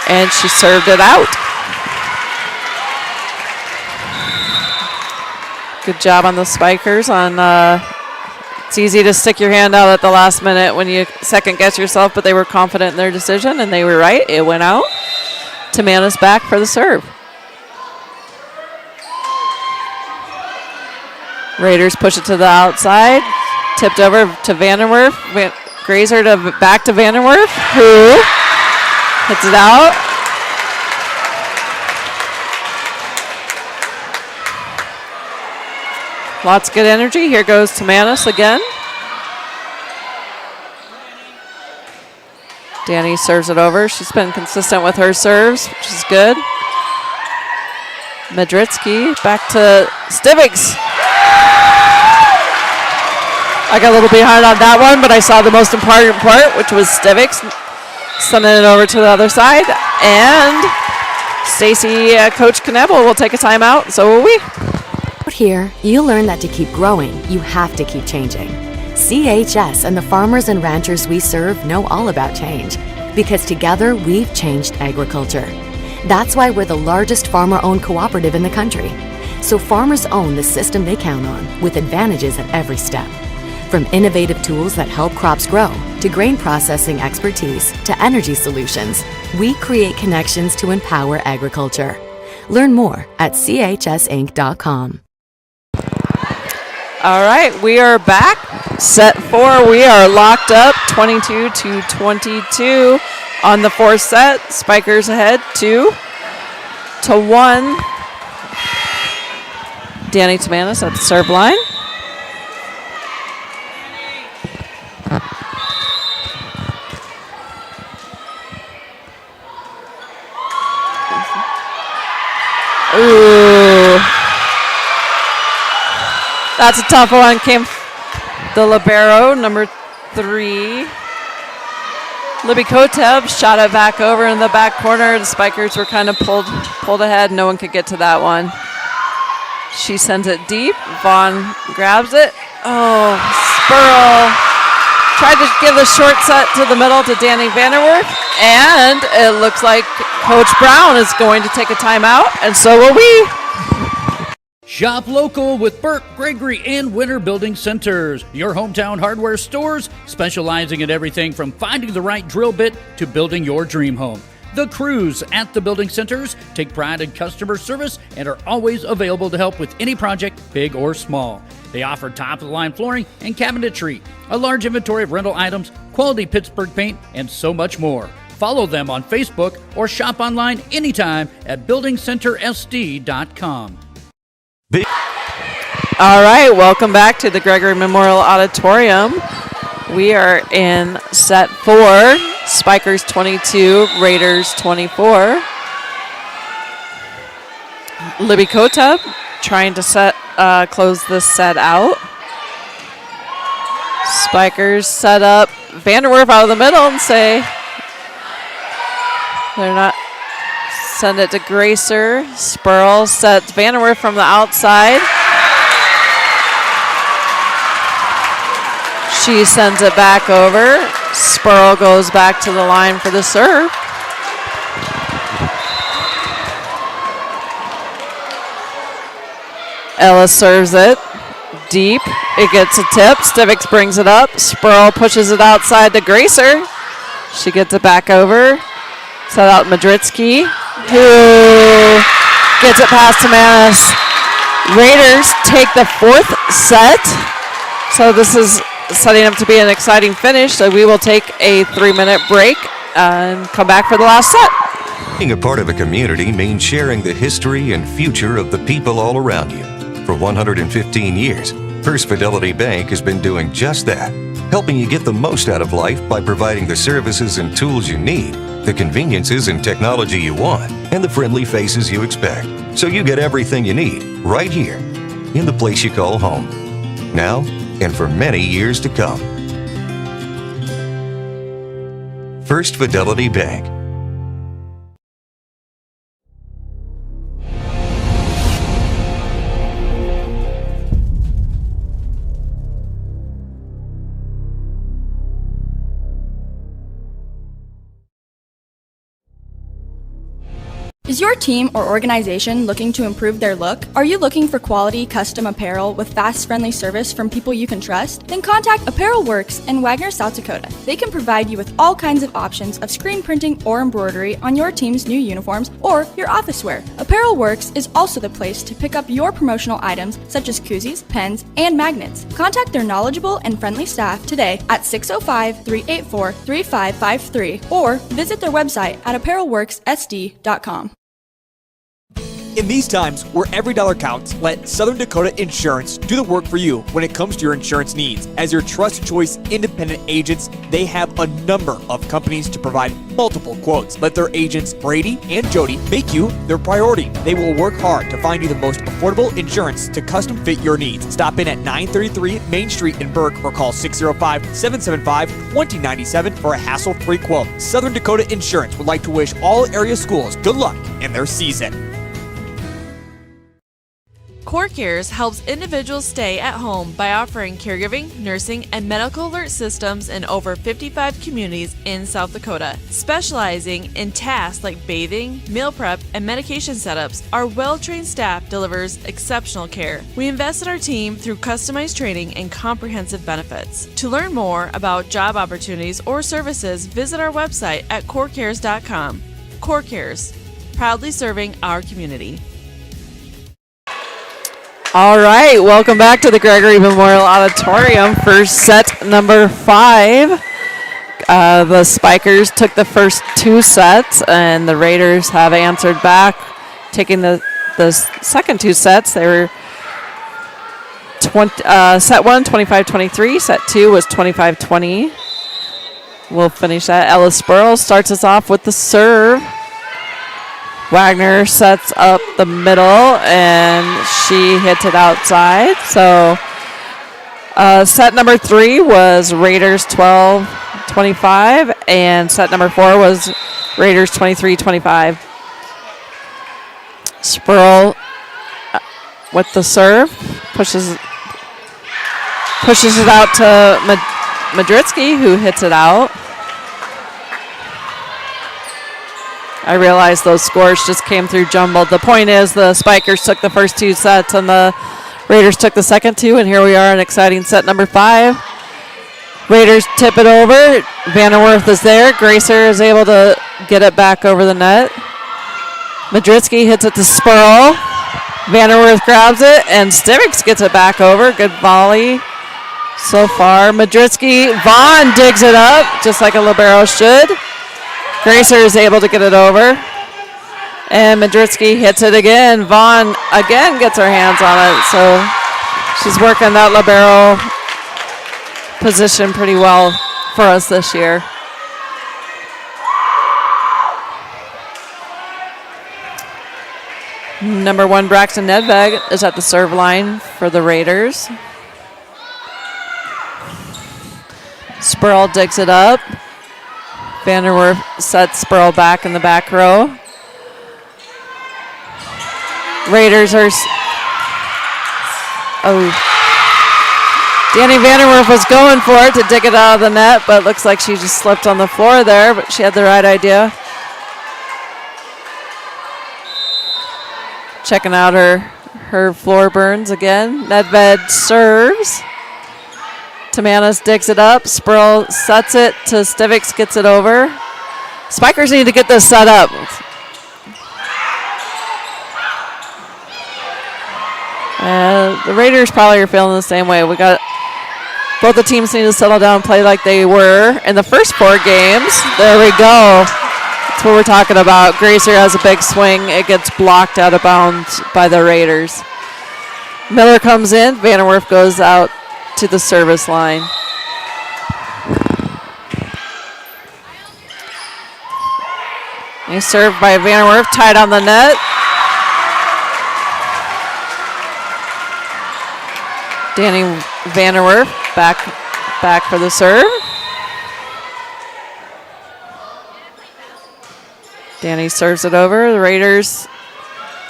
And she served it out. Good job on the Spikers. It's easy to stick your hand out at the last minute when you second guess yourself, but they were confident in their decision, and they were right. It went out. Tamanna's back for the serve. Raiders push it to the outside. Tipped over to Vanderwerf. Grazer back to Vanderwerf, who hits it out. Lots of good energy. Here goes Tamanna's again. Danny serves it over. She's been consistent with her serves, which is good. Madritsky back to Stivics. I got a little behind on that one, but I saw the most important part, which was Stivics sending it over to the other side. And Stacy, Coach Knebel will take a timeout, so will we. Out here, you learn that to keep growing, you have to keep changing. CHS and the farmers and ranchers we serve know all about change, because together we've changed agriculture. That's why we're the largest farmer-owned cooperative in the country. So farmers own the system they count on, with advantages at every step. From innovative tools that help crops grow, to grain processing expertise, to energy solutions, we create connections to empower agriculture. Learn more at chsinc.com. All right, we are back. Set 4, we are locked up, 22-22 on the fourth set. Spikers ahead 2-1. Danny Tamanna's at the serve line. Ooh. That's a tough one. Came the libero, number 3. Libby Kotev shot it back over in the back corner. The Spikers were kind of pulled ahead. No one could get to that one. She sends it deep. Vaughn grabs it. Oh, Spurl tried to give the short set to the middle to Danny Vanderwerf. And it looks like Coach Brown is going to take a timeout, and so will we. Shop local with Burke, Gregory, and Winter Building Centers, your hometown hardware stores specializing in everything from finding the right drill bit to building your dream home. The crews at the building centers take pride in customer service and are always available to help with any project, big or small. They offer top-of-the-line flooring and cabinetry, a large inventory of rental items, quality Pittsburgh paint, and so much more. Follow them on Facebook or shop online anytime at buildingcentersd.com. All right, welcome back to the Gregory Memorial Auditorium. We are in set 4, Spikers 22, Raiders 24. Libby Kotev trying to close this set out. Spikers set up Vanderwerf out of the middle and say they're not. Send it to Gracer. Spurl sets Vanderwerf from the outside. She sends it back over. Spurl goes back to the line for the serve. Ellis serves it deep. It gets a tip. Stivics brings it up. Spurl pushes it outside to Gracer. She gets it back over. Set out Madritsky, who gets it past Tamanna's. Raiders take the fourth set. So this is setting up to be an exciting finish. So we will take a 3-minute break and come back for the last set. Being a part of a community means sharing the history and future of the people all around you. For 115 years, First Fidelity Bank has been doing just that, helping you get the most out of life by providing the services and tools you need, the conveniences and technology you want, and the friendly faces you expect. So you get everything you need right here in the place you call home. Now and for many years to come. First Fidelity Bank. Is your team or organization looking to improve their look? Are you looking for quality custom apparel with fast, friendly service from people you can trust? Then contact Apparel Works in Wagner, South Dakota. They can provide you with all kinds of options of screen printing or embroidery on your team's new uniforms or your office wear. Apparel Works is also the place to pick up your promotional items such as koozies, pens, and magnets. Contact their knowledgeable and friendly staff today at 605-384-3553 or visit their website at apparelworkssd.com. In these times where every dollar counts, let Southern Dakota Insurance do the work for you when it comes to your insurance needs. As your trusted choice independent agents, they have a number of companies to provide multiple quotes. Let their agents Brady and Jody make you their priority. They will work hard to find you the most affordable insurance to custom fit your needs. Stop in at 933 Main Street in Burke or call 605-775-2097 for a hassle-free quote. Southern Dakota Insurance would like to wish all area schools good luck in their season. CoreCares helps individuals stay at home by offering caregiving, nursing, and medical alert systems in over 55 communities in South Dakota. Specializing in tasks like bathing, meal prep, and medication setups, our well-trained staff delivers exceptional care. We invest in our team through customized training and comprehensive benefits. To learn more about job opportunities or services, visit our website at corecares.com. CoreCares, proudly serving our community. All right, welcome back to the Gregory Memorial Auditorium for set number 5. The Spikers took the first 2 sets, and the Raiders have answered back, taking the second 2 sets. They were set 1, 25-23. Set 2 was 25-20. We'll finish that. Ella Spurl starts us off with the serve. Wagner sets up the middle, and she hits it outside. So set number 3 was Raiders 12-25, and set number 4 was Raiders 23-25. Spurl with the serve, pushes it out to Madritsky, who hits it out. I realize those scores just came through jumbled. The point is the Spikers took the first 2 sets and the Raiders took the second 2, and here we are in exciting set number 5. Raiders tip it over. Vanderwerf is there. Gracer is able to get it back over the net. Madritsky hits it to Spurl. Vanderwerf grabs it, and Stivix gets it back over. Good volley so far. Madritsky, Vaughn digs it up, just like a libero should. Gracer is able to get it over. And Madritsky hits it again. Vaughn again gets her hands on it. So she's working that libero position pretty well for us this year. Number 1, Braxton Nedved is at the serve line for the Raiders. Spurl digs it up. Vanderwerf sets Spurl back in the back row. Raiders are... Danny Vanderwerf was going for it to dig it out of the net, but looks like she just slipped on the floor there, but she had the right idea. Checking out her floor burns again. Nedved serves. Tamanis digs it up. Spurl sets it to Stivix, gets it over. Spikers need to get this set up. The Raiders probably are feeling the same way. We got both the teams need to settle down and play like they were in the first 4 games. There we go. That's what we're talking about. Gracer has a big swing. It gets blocked out of bounds by the Raiders. Miller comes in. Vanderwerf goes out to the service line. He's served by Vanderwerf, tied on the net. Danny Vanderwerf back for the serve. Danny serves it over. The Raiders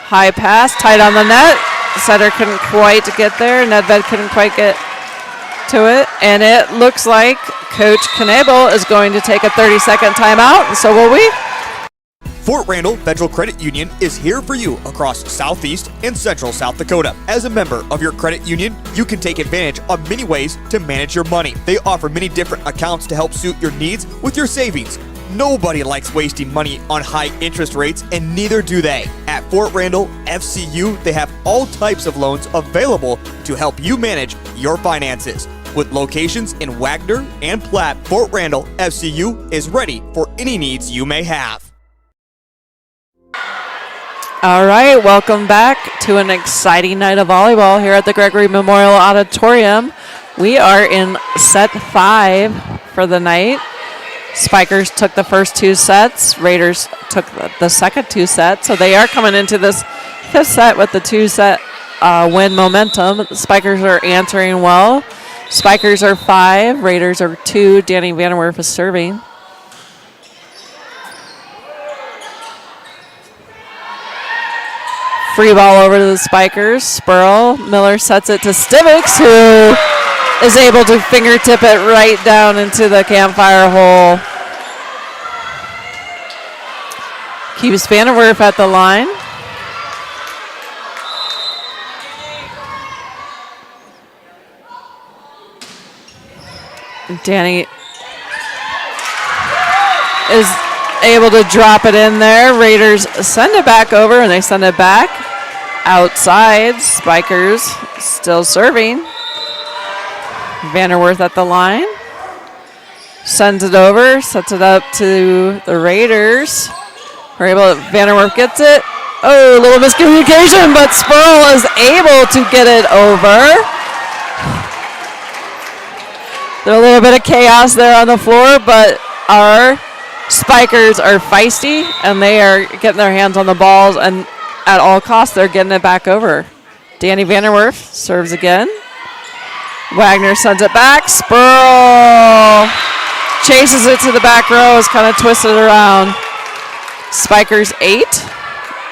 high pass, tight on the net. Setter couldn't quite get there. Nedved couldn't quite get to it. And it looks like Coach Knebel is going to take a 30-second timeout, and so will we. Fort Randall Federal Credit Union is here for you across Southeast and Central South Dakota. As a member of your credit union, you can take advantage of many ways to manage your money. They offer many different accounts to help suit your needs with your savings. Nobody likes wasting money on high interest rates, and neither do they. At Fort Randall FCU, they have all types of loans available to help you manage your finances. With locations in Wagner and Platte, Fort Randall FCU is ready for any needs you may have. All right, welcome back to an exciting night of volleyball here at the Gregory Memorial Auditorium. We are in set 5 for the night. Spikers took the first 2 sets. Raiders took the second 2 sets. So they are coming into this 5th set with the 2-set win momentum. The Spikers are answering well. Spikers are 5. Raiders are 2. Danny Vanderwerf is serving. Free ball over to the Spikers. Spurl. Miller sets it to Stivics, who is able to fingertip it right down into the campfire hole. Keeps Vanderwerf at the line. Danny is able to drop it in there. Raiders send it back over, and they send it back outside. Spikers still serving. Vanderwerf at the line. Sends it over, sets it up to the Raiders. Vanderwerf gets it. Oh, a little miscommunication, but Spurl is able to get it over. There's a little bit of chaos there on the floor, but our Spikers are feisty, and they are getting their hands on the balls, and at all costs, they're getting it back over. Danny Vanderwerf serves again. Wagner sends it back. Spurl chases it to the back row, is kind of twisted around. Spikers 8.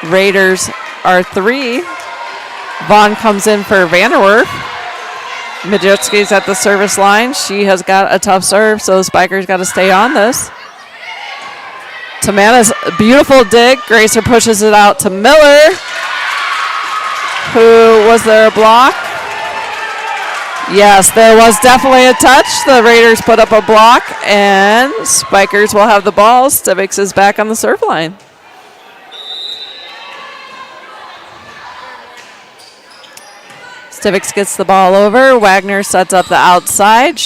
Raiders are 3. Vaughn comes in for Vanderwerf. Majewski's at the service line. She has got a tough serve, so the Spikers got to stay on this. Tamana's beautiful dig. Gracer pushes it out to Miller. Was there a block? Yes, there was definitely a touch. The Raiders put up a block, and Spikers will have the ball. Stivics is back on the serve line. Stivics gets the ball over. Wagner sets up the outside.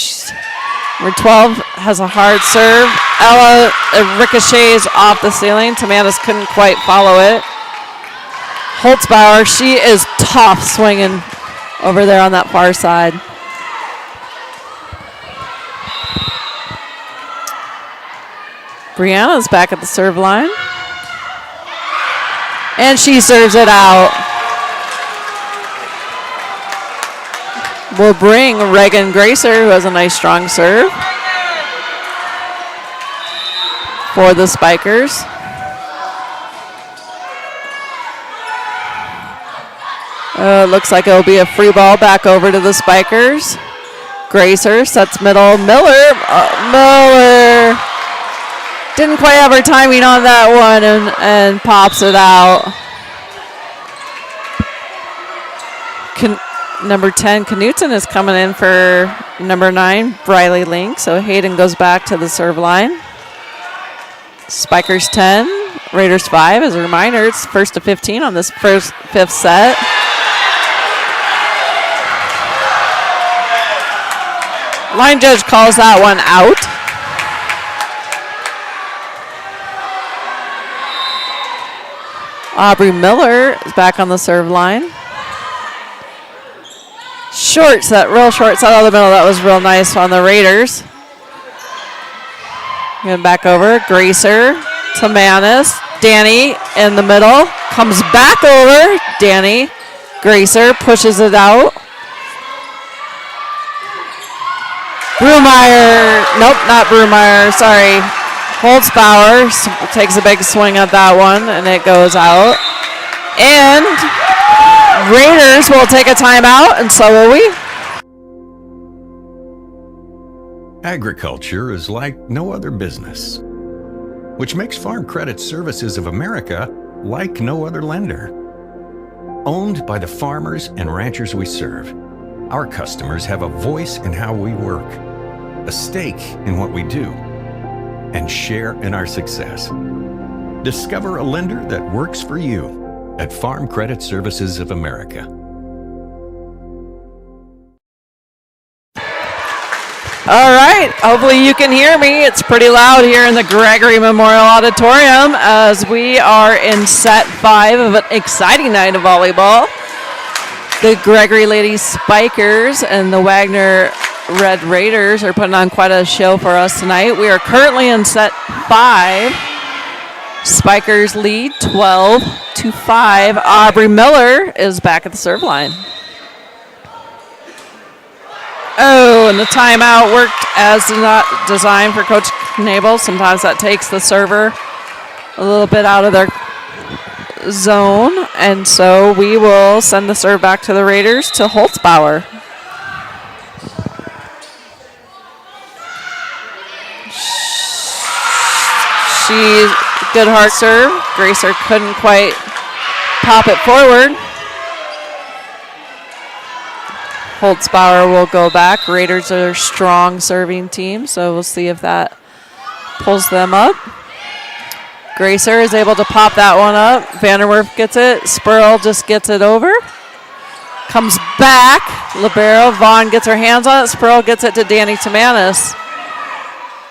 Number 12 has a hard serve. Ella ricochets off the ceiling. Tamanis couldn't quite follow it. Holtzbauer, she is tough swinging over there on that far side. Brianna's back at the serve line. And she serves it out. We'll bring Reagan Gracer, who has a nice strong serve, for the Spikers. Looks like it'll be a free ball back over to the Spikers. Gracer sets middle. Miller didn't quite have her timing on that one, and pops it out. Number 10, Knutson, is coming in for number 9, Briley Link. So Hayden goes back to the serve line. Spikers 10, Raiders 5. As a reminder, it's 1st to 15 on this 5th set. Line judge calls that one out. Aubrey Miller is back on the serve line. Short set, real short set out of the middle. That was real nice on the Raiders. Getting back over. Gracer, Tamanis. Danny in the middle. Comes back over. Danny. Gracer pushes it out. Brewmeyer. Nope, not Brewmeyer. Sorry. Holtzbauer takes a big swing at that one, and it goes out. And Raiders will take a timeout, and so will we. Agriculture is like no other business, which makes Farm Credit Services of America like no other lender. Owned by the farmers and ranchers we serve, our customers have a voice in how we work, a stake in what we do, and share in our success. Discover a lender that works for you at Farm Credit Services of America. All right, hopefully you can hear me. It's pretty loud here in the Gregory Memorial Auditorium as we are in set 5 of an exciting night of volleyball. The Gregory Ladies Spikers and the Wagner Red Raiders are putting on quite a show for us tonight. We are currently in set 5. Spikers lead 12-5. Aubrey Miller is back at the serve line. Oh, and the timeout worked as designed for Coach Knabel. Sometimes that takes the server a little bit out of their zone. And so we will send the serve back to the Raiders to Holtzbauer. She's good hard serve. Gracer couldn't quite pop it forward. Holtzbauer will go back. Raiders are a strong serving team, so we'll see if that pulls them up. Gracer is able to pop that one up. Vanderwerf gets it. Spurl just gets it over. Comes back. Libero. Vaughn gets her hands on it. Spurl gets it to Danny Tamanis.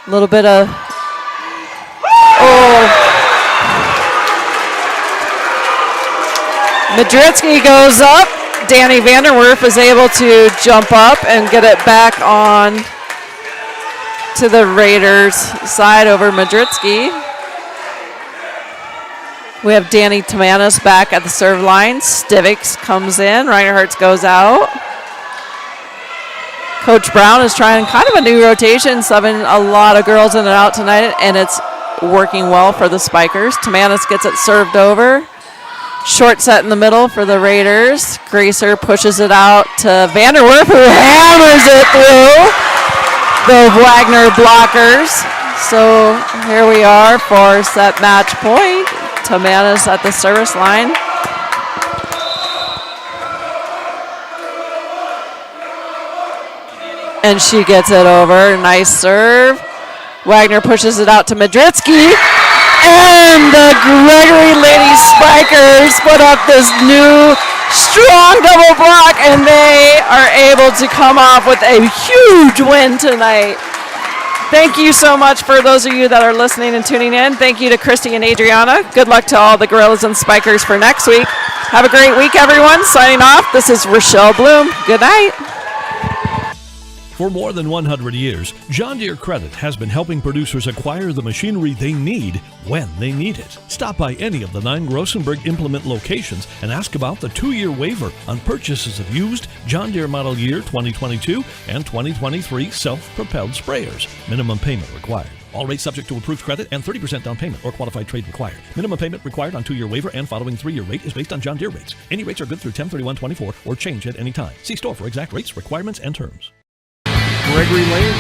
A little bit of... Oh. Madritsky goes up. Danny Vanderwerf is able to jump up and get it back on to the Raiders side over Madritsky. We have Danny Tamanis back at the serve line. Stivics comes in. Reinhardt goes out. Coach Brown is trying kind of a new rotation, subbing a lot of girls in and out tonight, and it's working well for the Spikers. Tamanis gets it served over. Short set in the middle for the Raiders. Gracer pushes it out to Vanderwerf, who hammers it through the Wagner blockers. So here we are for set match point. Tamanis at the service line. And she gets it over. Nice serve. Wagner pushes it out to Madritsky. And the Gregory Ladies Spikers put up this new strong double block, and they are able to come off with a huge win tonight. Thank you so much for those of you that are listening and tuning in. Thank you to Christy and Adriana. Good luck to all the Gorillas and Spikers for next week. Have a great week, everyone. Signing off, this is Rochelle Bloom. Good night. For more than 100 years, John Deere Credit has been helping producers acquire the machinery they need when they need it. Stop by any of the 9 Grossenberg implement locations and ask about the 2-year waiver on purchases of used John Deere model year 2022 and 2023 self-propelled sprayers. Minimum payment required. All rates subject to approved credit and 30% down payment or qualified trade required. Minimum payment required on 2-year waiver and following 3-year rate is based on John Deere rates. Any rates are good through 10/31/24 or change at any time. See store for exact rates, requirements, and terms. Gregory Lane